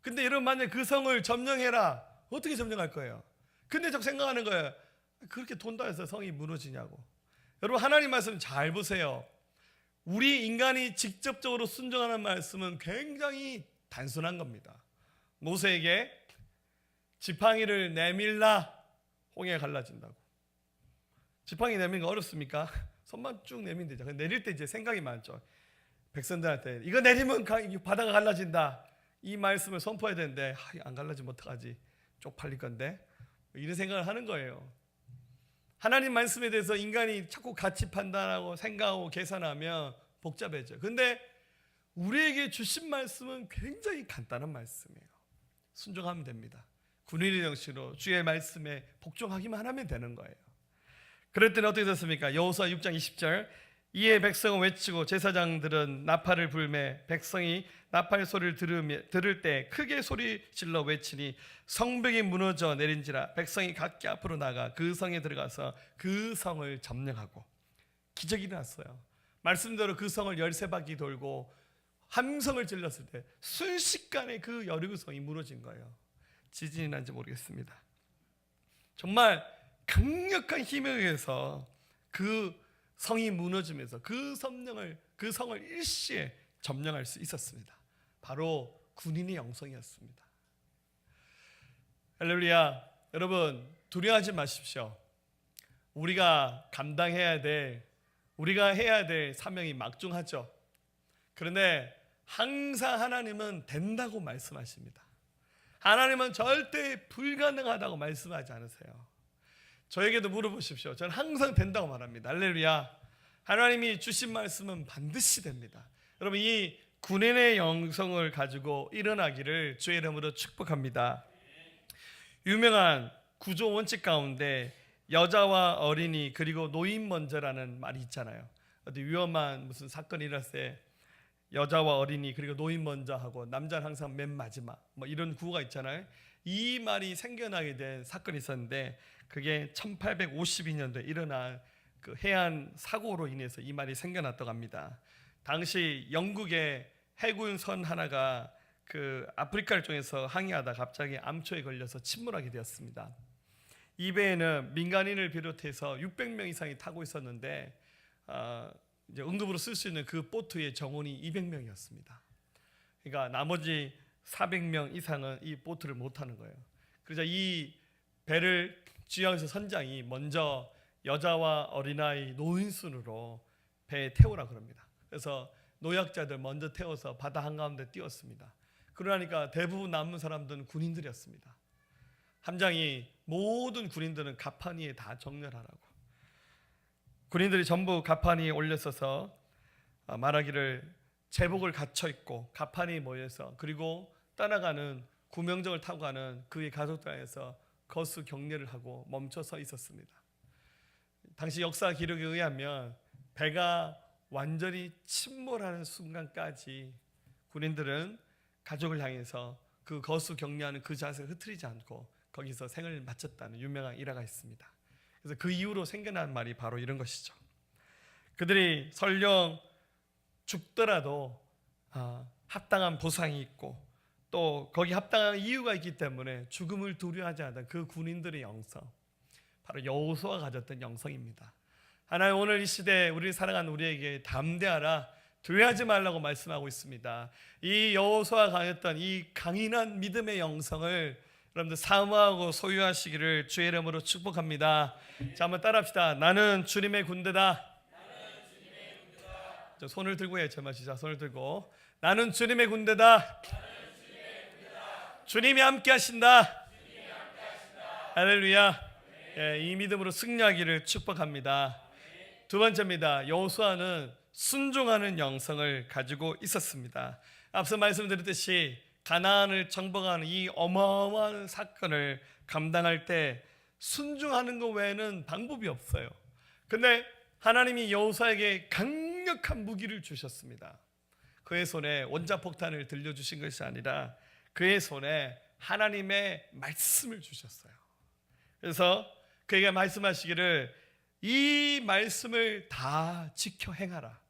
근데 여러분 만약에 그 성을 점령해라. 어떻게 점령할 거예요? 근데 자꾸 생각하는 거예요. 그렇게 돈다 해서 성이 무너지냐고. 여러분 하나님 말씀 잘 보세요. 우리 인간이 직접적으로 순종하는 말씀은 굉장히 단순한 겁니다. 모세에게 지팡이를 내밀라 홍해가 갈라진다고. 지팡이 내미는 거 어렵습니까? 손만 쭉 내밀면 되죠. 내릴 때 이제 생각이 많죠. 백성들한테 이거 내리면 바다가 갈라진다. 이 말씀을 선포해야 되는데 안 갈라지면 어떡하지? 쪽팔릴 건데. 이런 생각을 하는 거예요. 하나님 말씀에 대해서 인간이 자꾸 가치 판단하고 생각하고 계산하면 복잡해져요. 근데 우리에게 주신 말씀은 굉장히 간단한 말씀이에요. 순종하면 됩니다. 군인의 정신으로 주의 말씀에 복종하기만 하면 되는 거예요. 그랬더니 어떻게 됐습니까? 여호수아 6장 20절 이에 백성은 외치고 제사장들은 나팔을 불매 백성이 나팔 소리를 들을 때 크게 소리질러 외치니 성벽이 무너져 내린지라 백성이 각기 앞으로 나가 그 성에 들어가서 그 성을 점령하고 기적이 일어났어요. 말씀대로 그 성을 13바퀴 돌고 함성을 질렀을 때 순식간에 그 여리고 성이 무너진 거예요. 지진이 난지 모르겠습니다. 정말 강력한 힘에 의해서 그 성이 무너지면서 그 성을 일시에 점령할 수 있었습니다. 바로 군인의 영성이었습니다. 할렐루야. 여러분 두려워하지 마십시오. 우리가 감당해야 될 우리가 해야 될 사명이 막중하죠. 그런데 항상 하나님은 된다고 말씀하십니다. 하나님은 절대 불가능하다고 말씀하지 않으세요. 저에게도 물어보십시오. 저는 항상 된다고 말합니다. 할렐루야. 하나님이 주신 말씀은 반드시 됩니다. 여러분 이 군인의 영성을 가지고 일어나기를 주의 이름으로 축복합니다. 유명한 구조 원칙 가운데 여자와 어린이 그리고 노인 먼저라는 말이 있잖아요. 어디 위험한 무슨 사건이 일어났을 때 여자와 어린이 그리고 노인 먼저 하고 남자는 항상 맨 마지막 뭐 이런 구호가 있잖아요. 이 말이 생겨나게 된 사건이 있었는데 그게 1852년도에 일어난 그 해안 사고로 인해서 이 말이 생겨났다고 합니다. 당시 영국의 해군선 하나가 그 아프리카를 통해서 항해하다 갑자기 암초에 걸려서 침몰하게 되었습니다. 이 배에는 민간인을 비롯해서 600명 이상이 타고 있었는데 이제 응급으로 쓸 수 있는 그 보트의 정원이 200명이었습니다. 그러니까 나머지 400명 이상은 이 보트를 못 타는 거예요. 그래서 이 배를 지휘하면서 선장이 먼저 여자와 어린아이 노인 순으로 배에 태우라 그럽니다. 그래서 노약자들 먼저 태워서 바다 한가운데 띄웠습니다. 그러니까 대부분 남은 사람들은 군인들이었습니다. 함장이 모든 군인들은 갑판 위에 다 정렬하라고. 군인들이 전부 갑판 위에 올려서서 말하기를 제복을 갖춰 입고 갑판 위에 모여서 그리고 떠나가는 구명정을 타고 가는 그의 가족들 안에서 거수 격려를 하고 멈춰서 있었습니다. 당시 역사 기록에 의하면 배가 완전히 침몰하는 순간까지 군인들은 가족을 향해서 그 거수 격려하는 그 자세를 흐트리지 않고 거기서 생을 마쳤다는 유명한 일화가 있습니다. 그래서 그 이후로 생겨난 말이 바로 이런 것이죠. 그들이 설령 죽더라도 합당한 보상이 있고 또 거기 합당한 이유가 있기 때문에 죽음을 두려워하지 않던 그 군인들의 영성, 바로 여호수아가 가졌던 영성입니다. 하나님 오늘 이 시대에 우리를 사랑하는 우리에게 담대하라, 두려워하지 말라고 말씀하고 있습니다. 이 여호수아가 가졌던 이 강인한 믿음의 영성을 여러분들 사모하고 소유하시기를 주의 이름으로 축복합니다. 자, 한번 따라합시다. 나는 주님의 군대다. 손을 들고 해요. 제발 시작. 손을 들고. 나는 주님의 군대다. 주님이 함께 하신다. 할렐루야. 이 믿음으로 승리하기를 축복합니다. 두 번째입니다. 여호수아는 순종하는 영성을 가지고 있었습니다. 앞서 말씀드렸듯이 가나안을 정복하는 이 어마어마한 사건을 감당할 때 순종하는 것 외에는 방법이 없어요. 근데 하나님이 여호수아에게 강력한 무기를 주셨습니다. 그의 손에 원자폭탄을 들려주신 것이 아니라 그의 손에 하나님의 말씀을 주셨어요. 그래서 그에게 말씀하시기를 이 말씀을 다 지켜 행하라,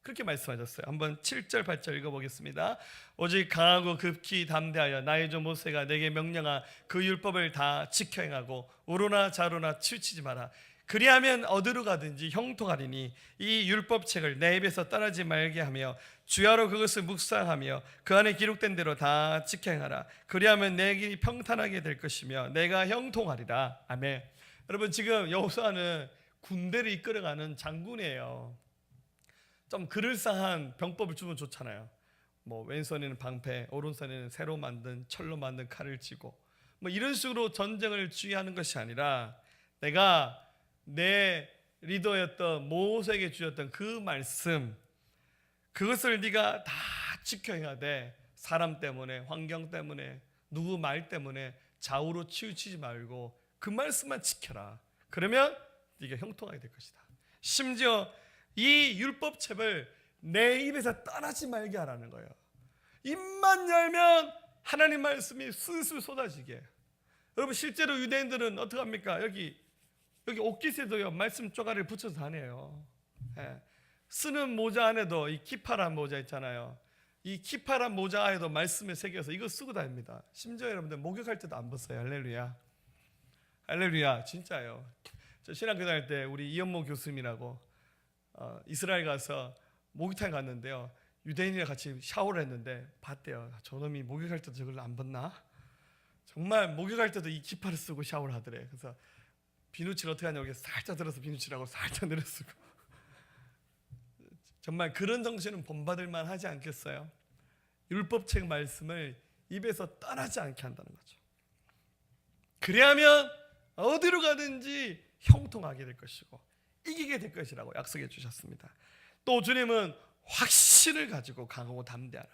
그렇게 말씀하셨어요. 한번 7절 8절 읽어보겠습니다. 오직 강하고 급히 담대하여 나의 종 모세가 내게 명령한 그 율법을 다 지켜 행하고 우로나 좌로나 치우치지 마라. 그리하면 어디로 가든지 형통하리니 이 율법책을 내 입에서 떠나지 말게 하며 주야로 그것을 묵상하며 그 안에 기록된 대로 다 지켜 행하라. 그리하면 내 길이 평탄하게 될 것이며 내가 형통하리라. 아멘. 여러분, 지금 여호수아는 군대를 이끌어가는 장군이에요. 좀 그럴싸한 병법을 주면 좋잖아요. 뭐 왼손에는 방패, 오른손에는 새로 만든 철로 만든 칼을 쥐고 뭐 이런 식으로 전쟁을 주의하는 것이 아니라 내가 내 리더였던 모세에게 주셨던 그 말씀, 그것을 네가 다 지켜 해야 돼. 사람 때문에, 환경 때문에, 누구 말 때문에 좌우로 치우치지 말고 그 말씀만 지켜라. 그러면 네가 형통하게 될 것이다. 심지어 이 율법책을 내 입에서 떠나지 말게 하라는 거예요. 입만 열면 하나님 말씀이 술술 쏟아지게. 여러분, 실제로 유대인들은 어떻게 합니까? 여기 옷깃에도요 말씀 쪼가리를 붙여서 다녀요. 쓰는 모자 안에도 이 키파란 모자 있잖아요. 이 키파란 모자 안에도 말씀을 새겨서 이거 쓰고 다닙니다. 심지어 여러분들 목욕할 때도 안 벗어요. 할렐루야. 할렐루야. 진짜요. 저 신학교 다닐 때 우리 이현모 교수님이라고 이스라엘 가서 목욕탕에 갔는데요, 유대인이랑 같이 샤워를 했는데 봤대요. 저놈이 목욕할 때도 저걸 안 벗나? 정말 목욕할 때도 이 키파를 쓰고 샤워를 하더래. 그래서 비누칠 어떻게 하냐고 살짝 들어서 비누칠하고 살짝 내려쓰고. 정말 그런 정신은 본받을 만하지 않겠어요? 율법책 말씀을 입에서 떠나지 않게 한다는 거죠. 그래야면 어디로 가든지 형통하게 될 것이고 이기게 될 것이라고 약속해 주셨습니다. 또 주님은 확신을 가지고 강하고 담대하라.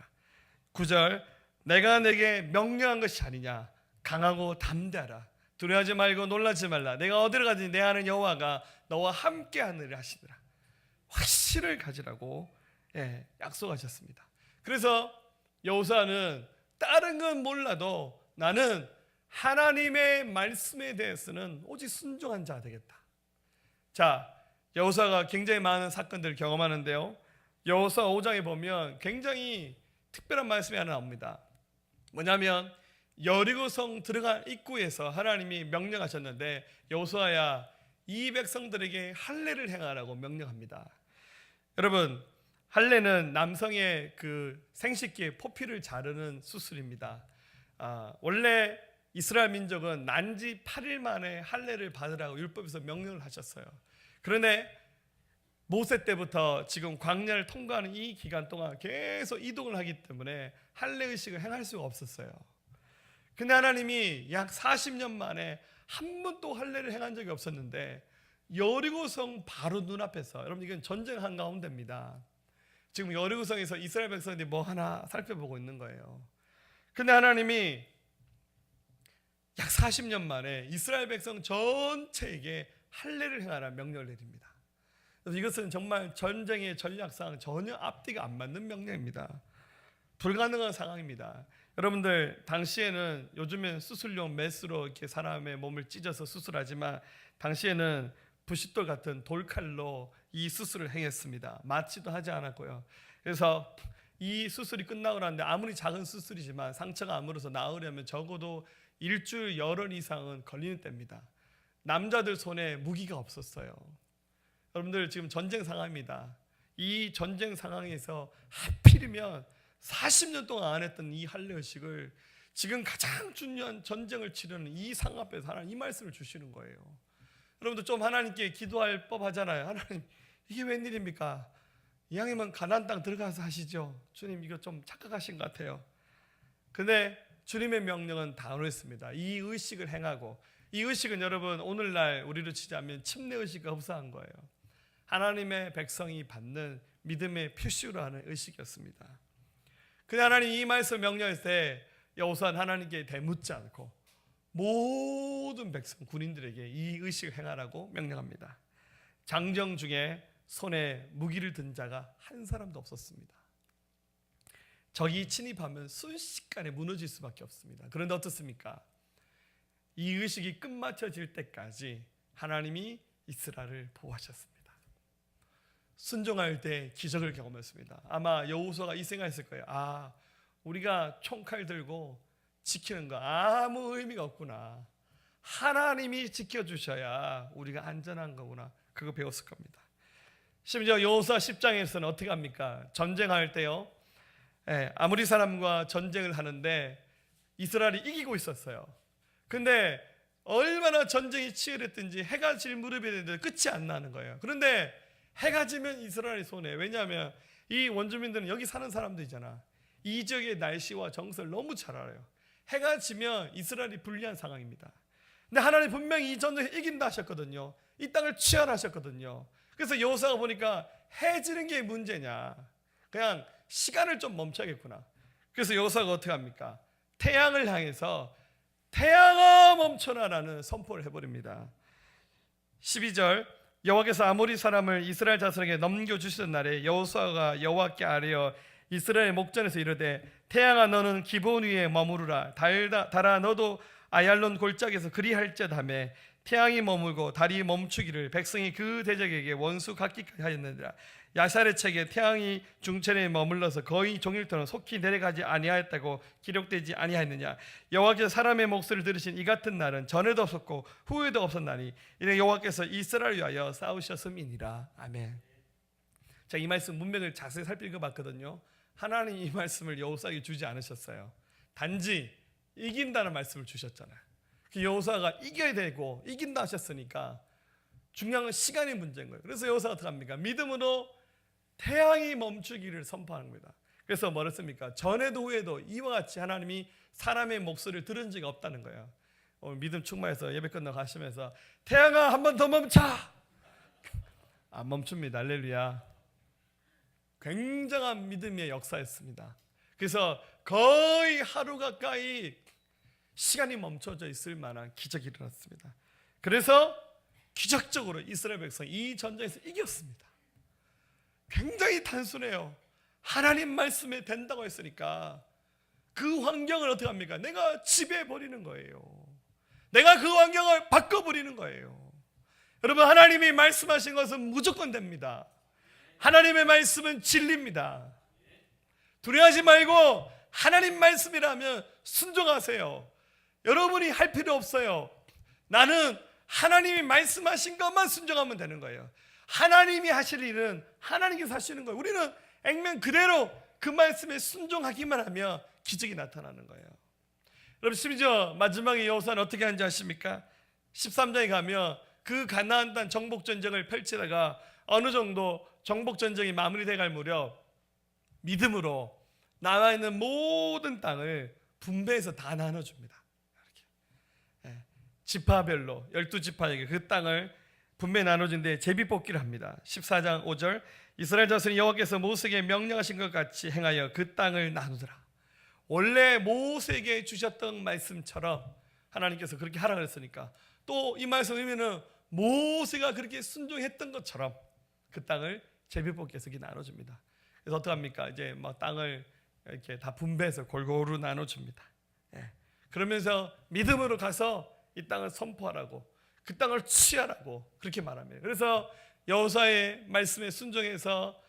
9절, 내가 내게 명령한 것이 아니냐. 강하고 담대하라. 두려워하지 말고 놀라지 말라. 내가 어디로 가든지 내 하나님 여호와가 너와 함께 하느라 하시더라. 확신을 가지라고 약속하셨습니다. 그래서 여호수아는 다른 건 몰라도 나는 하나님의 말씀에 대해서는 오직 순종한 자가 되겠다. 자, 여호수아가 굉장히 많은 사건들을 경험하는데요, 여호수아 5장에 보면 굉장히 특별한 말씀이 하나 나옵니다. 뭐냐면 여리고성 들어간 입구에서 하나님이 명령하셨는데 여호수아야, 이 백성들에게 할례를 행하라고 명령합니다. 여러분, 할례는 남성의 그 생식기의 포피를 자르는 수술입니다. 원래 이스라엘 민족은 난지 8일 만에 할례를 받으라고 율법에서 명령을 하셨어요. 그런데 모세 때부터 지금 광야를 통과하는 이 기간 동안 계속 이동을 하기 때문에 할례 의식을 행할 수가 없었어요. 근데 하나님이 약 40년 만에 한 번도 할례를 행한 적이 없었는데 여리고성 바로 눈앞에서, 여러분 이건 전쟁 한가운데입니다. 지금 여리고성에서 이스라엘 백성들이 뭐 하나 살펴보고 있는 거예요. 근데 하나님이 약 40년 만에 이스라엘 백성 전체에게 할례를 행하라 명령을 내립니다. 그래서 이것은 정말 전쟁의 전략상 전혀 앞뒤가 안 맞는 명령입니다. 불가능한 상황입니다. 여러분들 당시에는 요즘엔 수술용 메스로 이렇게 사람의 몸을 찢어서 수술하지만 당시에는 부싯돌 같은 돌칼로 이 수술을 행했습니다. 맞지도 하지 않았고요. 그래서 이 수술이 끝나고 나는데 아무리 작은 수술이지만 상처가 아물어서 나으려면 적어도 일주일 열흘 이상은 걸리는 때입니다. 남자들 손에 무기가 없었어요. 여러분들 지금 전쟁 상황입니다. 이 전쟁 상황에서 하필이면 40년 동안 안 했던 이 할례의식을 지금 가장 중요한 전쟁을 치르는 이 상황 앞에서 하나님 이 말씀을 주시는 거예요. 여러분들 좀 하나님께 기도할 법하잖아요. 하나님 이게 웬일입니까? 이왕이면 가나안 땅 들어가서 하시죠. 주님 이거 좀 착각하신 것 같아요. 근데 주님의 명령은 단호했습니다. 이 의식을 행하고 이 의식은 여러분 오늘날 우리로 치자면 침례 의식과 흡사한 거예요. 하나님의 백성이 받는 믿음의 표시로 하는 의식이었습니다. 근데 하나님 이 말씀 명령했을 때 여호수아는 하나님께 대묻지 않고 모든 백성 군인들에게 이 의식을 행하라고 명령합니다. 장정 중에 손에 무기를 든 자가 한 사람도 없었습니다. 적이 침입하면 순식간에 무너질 수밖에 없습니다. 그런데 어떻습니까? 이 의식이 끝마쳐질 때까지 하나님이 이스라엘을 보호하셨습니다. 순종할 때 기적을 경험했습니다. 아마 여호수아가 이 생각했을 거예요. 아, 우리가 총칼 들고 지키는 거 아무 의미가 없구나. 하나님이 지켜주셔야 우리가 안전한 거구나. 그거 배웠을 겁니다. 심지어 여호수아 10장에서는 어떻게 합니까? 전쟁할 때요. 아무리 사람과 전쟁을 하는데 이스라엘이 이기고 있었어요. 근데 얼마나 전쟁이 치열했든지 해가 질 무렵에 되는데 끝이 안 나는 거예요. 그런데 해가 지면 이스라엘이 손해. 왜냐하면 이 원주민들은 여기 사는 사람들이잖아. 이 지역의 날씨와 정서를 너무 잘 알아요. 해가 지면 이스라엘이 불리한 상황입니다. 근데 하나님 분명히 이 전쟁에 이긴다 하셨거든요. 이 땅을 취하하셨거든요. 그래서 여호수아가 보니까 해 지는 게 문제냐, 그냥 시간을 좀 멈춰야겠구나. 그래서 여호수아가 어떻게 합니까? 태양을 향해서 태양아 멈춰라라는 선포를 해버립니다. 12절 여호와께서 아모리 사람을 이스라엘 자손에게 넘겨주시던 날에 여호수아가 여호와께 아뢰어 이스라엘 목전에서 이르되 태양아 너는 기브온 위에 머무르라. 달아 너도 아얄론 골짜기에서 그리할지어다며 태양이 머물고 달이 멈추기를 백성이 그 대적에게 원수 갚기까지 하였느니라. 야샬의 책에 태양이 중천에 머물러서 거의 종일토록 속히 내려가지 아니하였다고 기록되지 아니하였느냐. 여호와께서 사람의 목소리를 들으신 이 같은 날은 전에도 없었고 후에도 없었나니 이는 여호와께서 이스라엘을 위하여 싸우셨음이니라. 아멘. 자, 이 말씀 문맥을 자세히 살펴봤거든요. 하나님 이 말씀을 여호수아에게 주지 않으셨어요. 단지 이긴다는 말씀을 주셨잖아요. 여호수아가 이겨야 되고 이긴다 하셨으니까 중요한 건 시간의 문제인 거예요. 그래서 여호수아가 어떻게 합니까? 믿음으로 태양이 멈추기를 선포하는 겁니다. 그래서 뭐를 씁니까? 전에도 후에도 이와 같이 하나님이 사람의 목소리를 들은 적이 없다는 거예요. 오늘 믿음 충만해서 예배 끝나고 가시면서 태양아 한 번 더 멈춰. 안 멈춥니다. 할렐루야. 굉장한 믿음의 역사였습니다. 그래서 거의 하루 가까이 시간이 멈춰져 있을 만한 기적이 일어났습니다. 그래서 기적적으로 이스라엘 백성이 이 전쟁에서 이겼습니다. 굉장히 단순해요. 하나님 말씀에 된다고 했으니까 그 환경을 어떻게 합니까? 내가 지배해버리는 거예요. 내가 그 환경을 바꿔버리는 거예요. 여러분, 하나님이 말씀하신 것은 무조건 됩니다. 하나님의 말씀은 진리입니다. 두려워하지 말고 하나님 말씀이라면 순종하세요. 여러분이 할 필요 없어요. 나는 하나님이 말씀하신 것만 순종하면 되는 거예요. 하나님이 하실 일은 하나님께서 하시는 거예요. 우리는 액면 그대로 그 말씀에 순종하기만 하면 기적이 나타나는 거예요. 여러분, 심지어 마지막에 여호수아는 어떻게 하는지 아십니까? 13장에 가면 그 가나안 땅 정복 전쟁을 펼치다가 어느 정도 정복 전쟁이 마무리돼 갈 무렵 믿음으로 나와 있는 모든 땅을 분배해서 다 나눠줍니다. 지파별로 12지파에게 그 땅을 분배 나눠준데 제비뽑기를 합니다. 14장 5절 이스라엘 자손이 여호와께서 모세에게 명령하신 것 같이 행하여 그 땅을 나누더라. 원래 모세에게 주셨던 말씀처럼 하나님께서 그렇게 하라 그랬으니까 또 이 말씀 의미는 모세가 그렇게 순종했던 것처럼 그 땅을 제비뽑기해서 나눠줍니다. 그래서 어떻게 합니까? 이제 막 땅을 이렇게 다 분배해서 골고루 나눠줍니다. 예. 그러면서 믿음으로 가서 이 땅을 선포하라고, 그 땅을 취하라고 그렇게 말합니다. 그래서 여호수아의 말씀에 순종해서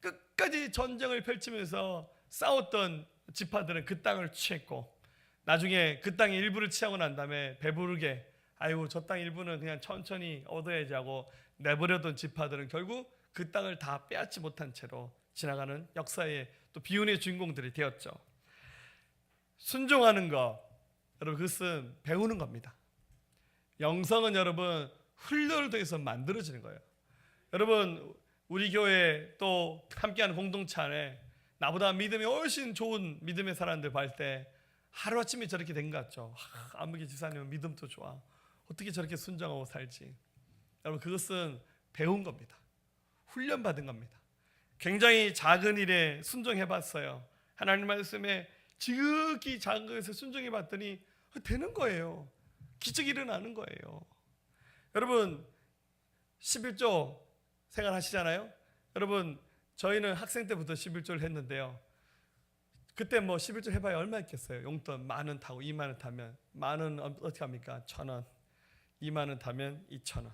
끝까지 전쟁을 펼치면서 싸웠던 지파들은 그 땅을 취했고, 나중에 그 땅의 일부를 취하고 난 다음에 배부르게 아이고 저 땅 일부는 그냥 천천히 얻어야지 하고 내버려둔 지파들은 결국 그 땅을 다 빼앗지 못한 채로 지나가는 역사의 또 비운의 주인공들이 되었죠. 순종하는 것, 여러분 그것은 배우는 겁니다. 영성은 여러분 훈련을 통해서 만들어지는 거예요. 여러분 우리 교회 또 함께하는 공동체 안에 나보다 믿음이 훨씬 좋은 믿음의 사람들 볼 때 하루아침에 저렇게 된 것 같죠. 안무기 지사님은 믿음도 좋아, 어떻게 저렇게 순종하고 살지. 여러분 그것은 배운 겁니다. 훈련받은 겁니다. 굉장히 작은 일에 순종해봤어요. 하나님 말씀에 지극히 작은 것에 순종해봤더니 되는 거예요. 기적이 일어나는 거예요. 여러분 11조 생활하시잖아요. 여러분 저희는 학생 때부터 11조를 했는데요. 그때 뭐 11조 해봐야 얼마 있겠어요. 용돈 10,000원 타고 20,000원 타면, 10,000원 어떻게 합니까? 1,000원. 20,000원 타면 2,000원.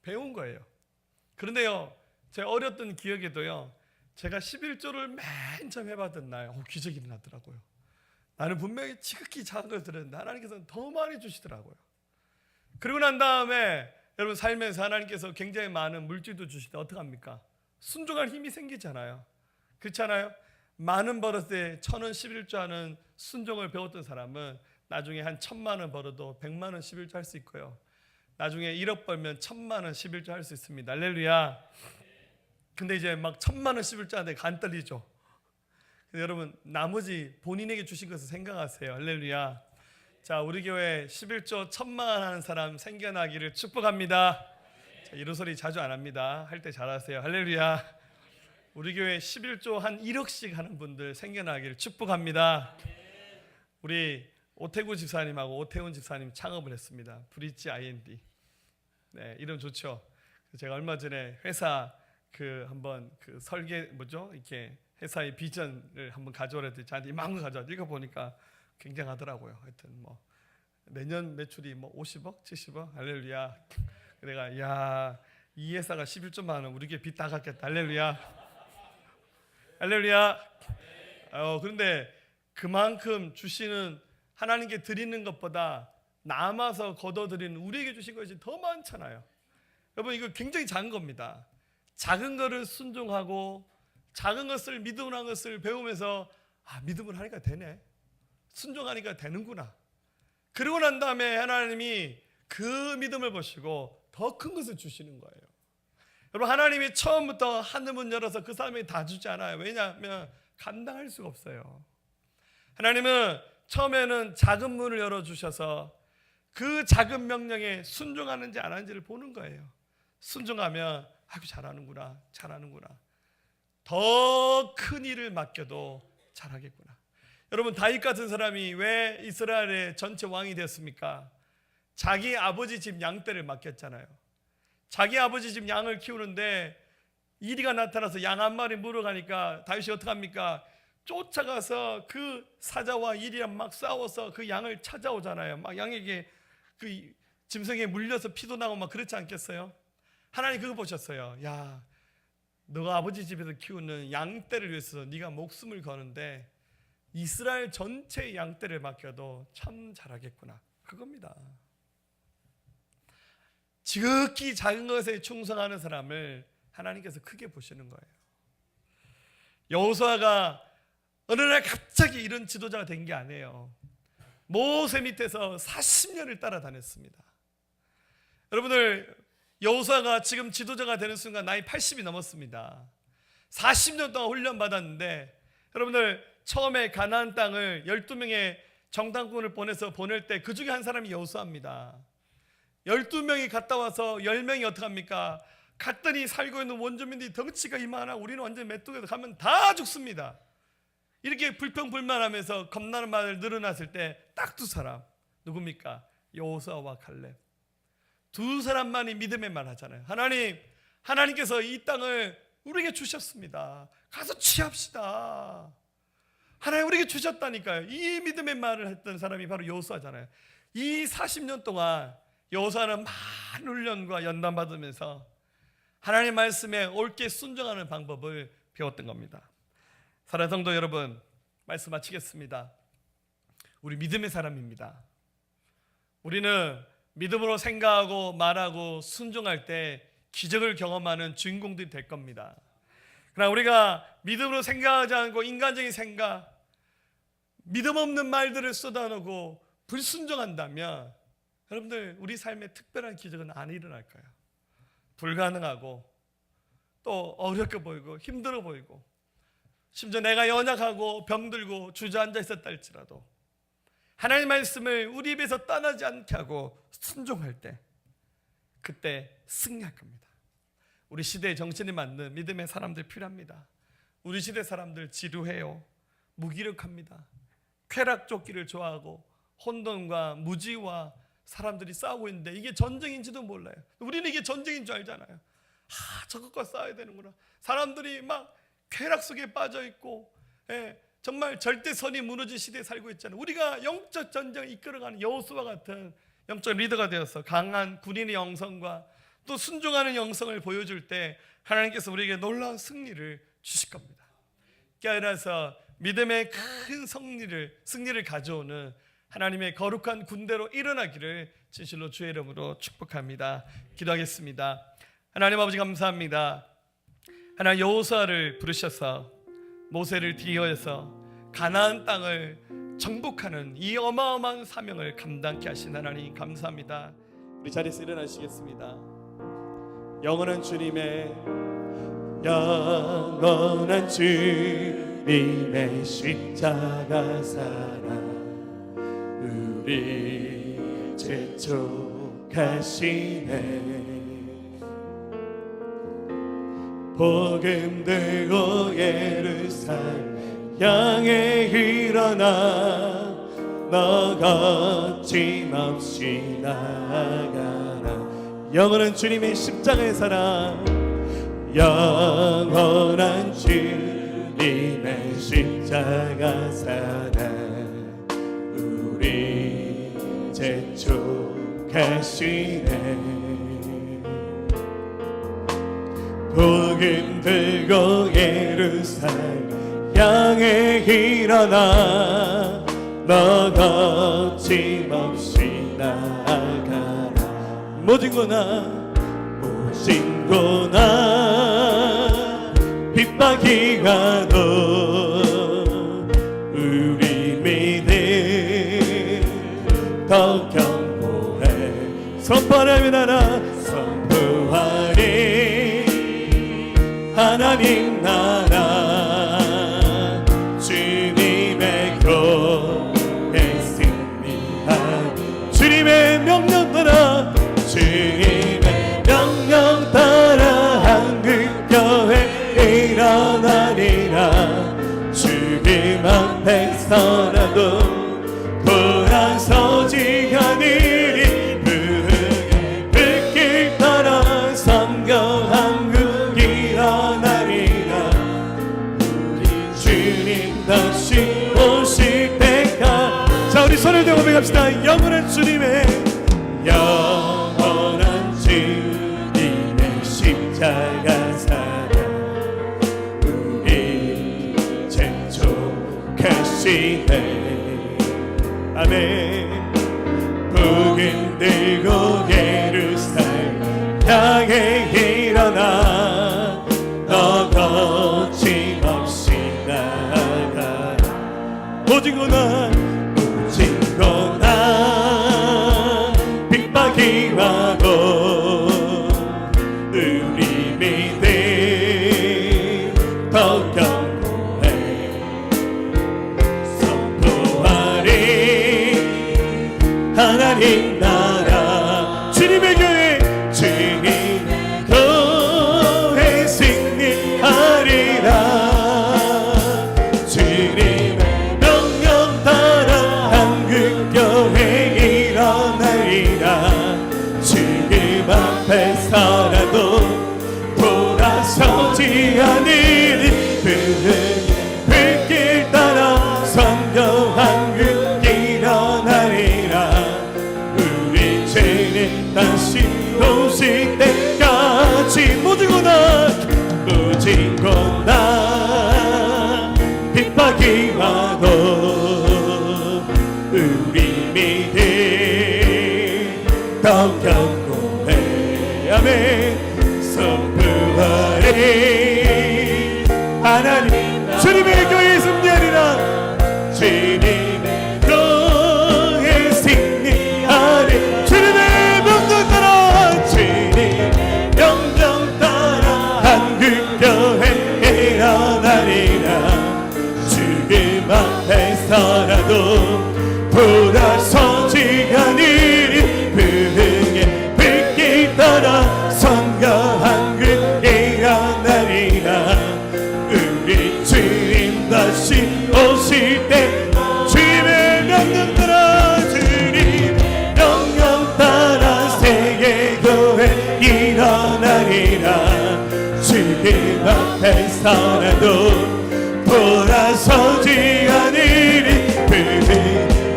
배운 거예요. 그런데요, 제가 어렸던 기억에도요, 제가 11조를 맨 처음 해봤던 날 기적이 일어나더라고요. 나는 분명히 지극히 작은 걸 들었는데 하나님께서는 더 많이 주시더라고요. 그리고 난 다음에 여러분 살면서 하나님께서 굉장히 많은 물질도 주시는데 어떡합니까? 순종할 힘이 생기잖아요. 그렇잖아요? 많은 벌었을 때 1,000원 11조 하는 순종을 배웠던 사람은 나중에 한 1,000만 원 벌어도 100만 원 11조 할 수 있고요. 나중에 1억 벌면 1,000만 원 11조 할 수 있습니다. 할렐루야. 근데 이제 막 1,000만 원 11조 하는데 간 떨리죠. 근데 여러분 나머지 본인에게 주신 것을 생각하세요. 할렐루야. 자, 우리 교회 11조 1,000만 원 하는 사람 생겨나기를 축복합니다. 자, 이런 소리 자주 안 합니다. 할 때 잘하세요. 할렐루야. 우리 교회 11조 한 1억씩 하는 분들 생겨나기를 축복합니다. 우리 오태구 집사님하고 오태훈 집사님 창업을 했습니다. 브릿지 IND. 네, 이름 좋죠. 제가 얼마 전에 회사 한번 설계 이렇게 회사의 비전을 한번 가져오라 했더니 저한테 이만큼 가져와 읽어보니까 굉장하더라고요. 하여튼 뭐 내년 매출이 뭐 50억, 70억, 할렐루야. 내가 야, 이 회사가 11조만 하면 우리 교회 빚 다 갚겠다. 할렐루야. 할렐루야. 그런데 그만큼 주시는 하나님께 드리는 것보다 남아서 걷어들이는 우리에게 주신 것이 더 많잖아요. 여러분 이거 굉장히 작은 겁니다. 작은 거를 순종하고 작은 것을 믿음으로 한 것을 배우면서 믿음을 하니까 되네, 순종하니까 되는구나. 그러고 난 다음에 하나님이 그 믿음을 보시고 더 큰 것을 주시는 거예요. 여러분 하나님이 처음부터 하늘문 열어서 그 사람에게 다 주지 않아요. 왜냐하면 감당할 수가 없어요. 하나님은 처음에는 작은 문을 열어주셔서 그 작은 명령에 순종하는지 안 하는지를 보는 거예요. 순종하면 아이고 잘하는구나, 잘하는구나. 더 큰 일을 맡겨도 잘하겠구나. 여러분 다윗 같은 사람이 왜 이스라엘의 전체 왕이 됐습니까? 자기 아버지 집 양떼를 맡겼잖아요. 자기 아버지 집 양을 키우는데 이리가 나타나서 양 한 마리 물어가니까 다윗이 어떡합니까? 쫓아가서 그 사자와 이리랑 막 싸워서 그 양을 찾아오잖아요. 막 양에게 그 짐승에 물려서 피도 나고 막 그렇지 않겠어요? 하나님 그거 보셨어요. 야, 너가 아버지 집에서 키우는 양떼를 위해서 네가 목숨을 거는데 이스라엘 전체의 양떼를 맡겨도 참 잘하겠구나. 그겁니다. 지극히 작은 것에 충성하는 사람을 하나님께서 크게 보시는 거예요. 여호수아가 어느 날 갑자기 이런 지도자가 된 게 아니에요. 모세 밑에서 40년을 따라다녔습니다. 여러분들 여호수아가 지금 지도자가 되는 순간 나이 80이 넘었습니다. 40년 동안 훈련받았는데 여러분들 처음에 가나안 땅을 12명의 정탐꾼을 보낼 때 그 중에 한 사람이 여호수아입니다. 12명이 갔다 와서 10명이 어떡합니까? 갔더니 살고 있는 원주민들이 덩치가 이만하고 우리는 완전 메뚜기에서 가면 다 죽습니다. 이렇게 불평불만하면서 겁나는 말을 늘어났을 때 딱 두 사람, 누굽니까? 여호수아와 칼렙. 두 사람만이 믿음의 말 하잖아요. 하나님께서 이 땅을 우리에게 주셨습니다. 가서 취합시다. 하나님 우리에게 주셨다니까요. 이 믿음의 말을 했던 사람이 바로 여호수아잖아요. 이 40년 동안 여호수아는 많은 훈련과 연단받으면서 하나님의 말씀에 옳게 순종하는 방법을 배웠던 겁니다. 사랑하는 성도 여러분, 말씀 마치겠습니다. 우리 믿음의 사람입니다. 우리는 믿음으로 생각하고 말하고 순종할 때 기적을 경험하는 주인공들이 될 겁니다. 그러나 우리가 믿음으로 생각하지 않고 인간적인 생각, 믿음 없는 말들을 쏟아내고 불순종한다면 여러분들 우리 삶에 특별한 기적은 안 일어날 거예요. 불가능하고 또 어렵게 보이고 힘들어 보이고 심지어 내가 연약하고 병들고 주저앉아 있었다 할지라도 하나님의 말씀을 우리 입에서 떠나지 않게 하고 순종할 때 그때 승리할 겁니다. 우리 시대의 정신에 맞는 믿음의 사람들 필요합니다. 우리 시대 사람들 지루해요. 무기력합니다. 쾌락쫓기를 좋아하고 혼돈과 무지와 사람들이 싸우고 있는데 이게 전쟁인지도 몰라요. 우리는 이게 전쟁인 줄 알잖아요. 저것과 싸워야 되는구나. 사람들이 막 쾌락 속에 빠져 있고 정말 절대선이 무너진 시대에 살고 있잖아요. 우리가 영적 전쟁을 이끌어가는 여호수아 같은 영적 리더가 되어서 강한 군인의 영성과 또 순종하는 영성을 보여줄 때 하나님께서 우리에게 놀라운 승리를 주실 겁니다. 깨어나서 믿음의 큰 승리를 가져오는 하나님의 거룩한 군대로 일어나기를 진실로 주의 이름으로 축복합니다. 기도하겠습니다. 하나님 아버지 감사합니다. 하나님 여호수아를 부르셔서 모세를 뒤이어서 가나안 땅을 정복하는 이 어마어마한 사명을 감당케 하신 하나님 감사합니다. 우리 자리에서 일어나시겠습니다. 영원한 주님의 영원한 주님의 십자가 사랑 우리 재촉하시네. 복음 들고 예루살렘 향해 일어나 너 거침없이 나아가라. 영원한 주님의 십자가의 사랑 영원한 주님의 십자가 사랑 우리 재촉하시네. 복음 들고 예루살렘 향해 일어나 너 거침없이 나아가라. 모진구나 핍박이 가도 우리 믿음 더 견고해. 선포하라면 나라 선포하리 하나님 나라 주님의 교회 승리하리. 주님의 명령 따라 주님의 명령 따라 한국교회 일어나리라. 주님 앞에서라도 돌아서지 않으리. 불길 따라 선교 한국 일어나리라. 우리 주님 다시 오실 때까. 자 우리 손을 들고 고백합시다. 영원한 주님의 영원한 주님의 십자가 사랑 우리 재촉하시네. 아멘. 복음 들고 예루살렘 향해 일어나 너 거침없이 나아가라. 오직구나 핍박이 와도 우리 믿음 더 견고해. 선포하리 하나님 나라 주님의 교회 주님의 교회 승리하리라. 주님의 명령 따라 한국교회 일어나리라. 주님 앞에서라도 돌아서지 않으리. 불길 따라 이곳 나 핍박이와도 우리 믿음 더 견고해. 아멘. 선포하리 하나님 주님의 교회 승리하리라. 주님의 교회 승리하리. 주님의 명령 따라 주님의 명령 따라 한국교회 일어나리라. 죽음 앞에서라도 돌아서지 않으리. 부흥의 불길 따라 선거한 그 일어나리라. 우리 주님 다시 오실 때 주님의 명령 따라 주님의 명령 따라 세계교회 일어나리라. 주님 앞에서라도 돌아서지 않으리.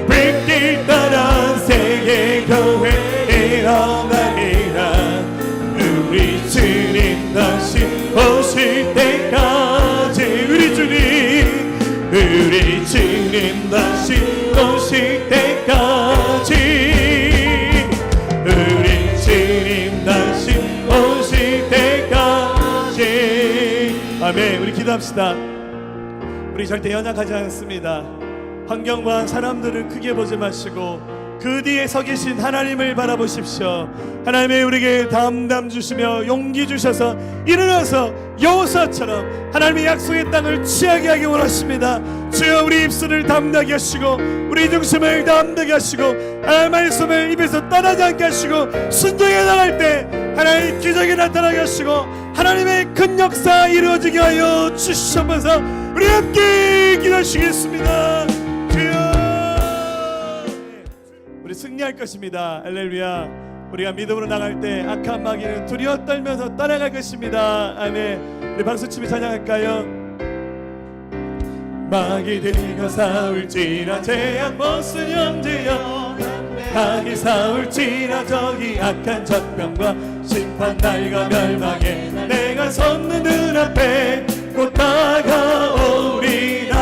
불길 따라 세계교회 일어나리라. 우리 주님 다시 오실 때까지 우리 주님 다시 오실 때까지 우리 주님 다시 오실 때까지. 아멘. 우리 기도합시다. 우리 절대 연약하지 않습니다. 환경과 사람들을 크게 보지 마시고 그 뒤에 서 계신 하나님을 바라보십시오. 하나님의 우리에게 담담 주시며 용기 주셔서 일어나서 여호수아처럼 하나님의 약속의 땅을 취하게 하기 원하십니다. 주여 우리 입술을 담대하게 하시고 우리 중심을 담대하게 하시고 하나님의 말씀을 입에서 떠나지 않게 하시고 순종해 나갈 때 하나님의 기적이 나타나게 하시고 하나님의 큰 역사 이루어지게 하여 주시옵소서. 우리 함께 기도하시겠습니다. 주여 우리 승리할 것입니다. 할렐루야. 우리가 믿음으로 나갈 때 악한 마귀는 두려워 떨면서 떠나갈 것입니다. 아멘. 우리 박수치며 찬양할까요? 마귀들과 싸울지라 제약 벗은 형제여. 마귀 싸울지라 저기 악한 적병과 심판 날과 멸망에 내가 섰는 눈앞에 곧 다가오리라.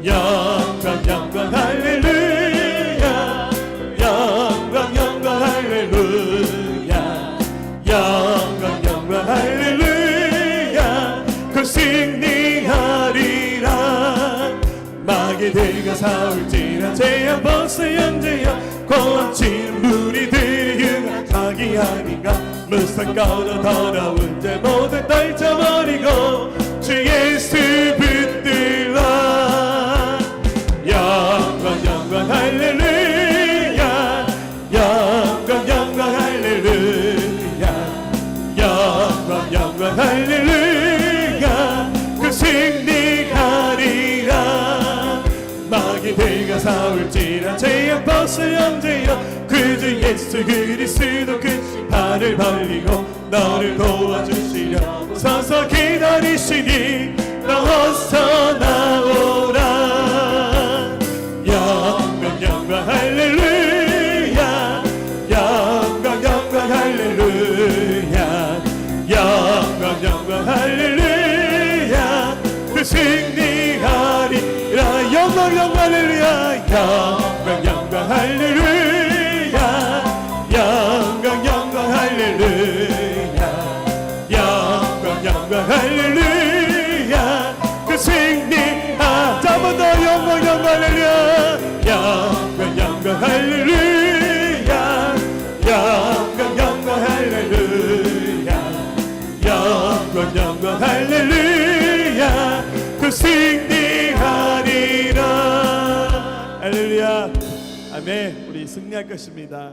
영광 영광 할렐루야. 영광 영광 할렐루야. 영광 영광 할렐루야. 그 승리하리라. 마귀들과 싸울지라 제약 벗은 형제여. 고함치는 무리들이 흉악하기 아닌가. 무슨 거도 더러운 죄 모두 떨쳐버리고 주 예수 붙들라. 영광 영광 할렐루야. 영광 영광 할렐루야. 영광 영광 할렐루야. 그 승리하리라. 마귀들과 싸울지라 제약 벗을 형제여. 그주 예수 그리스도 그 팔을 벌리고 너를 도와주시려 서서 기다리시니 너 어서 나오라. 영광 영광 할렐루야. 영광 영광 할렐루야. 영광 영광 할렐루야. 그 승리하리라. 영광 영광 할렐루야. 영광 영광 할렐루야. 영광 영광 할렐루야. 영광 영광 할렐루야. 그 승리하. 자, 한 번 더 영광 영광 할렐루야. 영광 영광 할렐루야. 영광 영광 할렐루야. 영광 영광 할렐루야. 그 승리하리라. 할렐루야. 아멘. 우리 승리할 것입니다.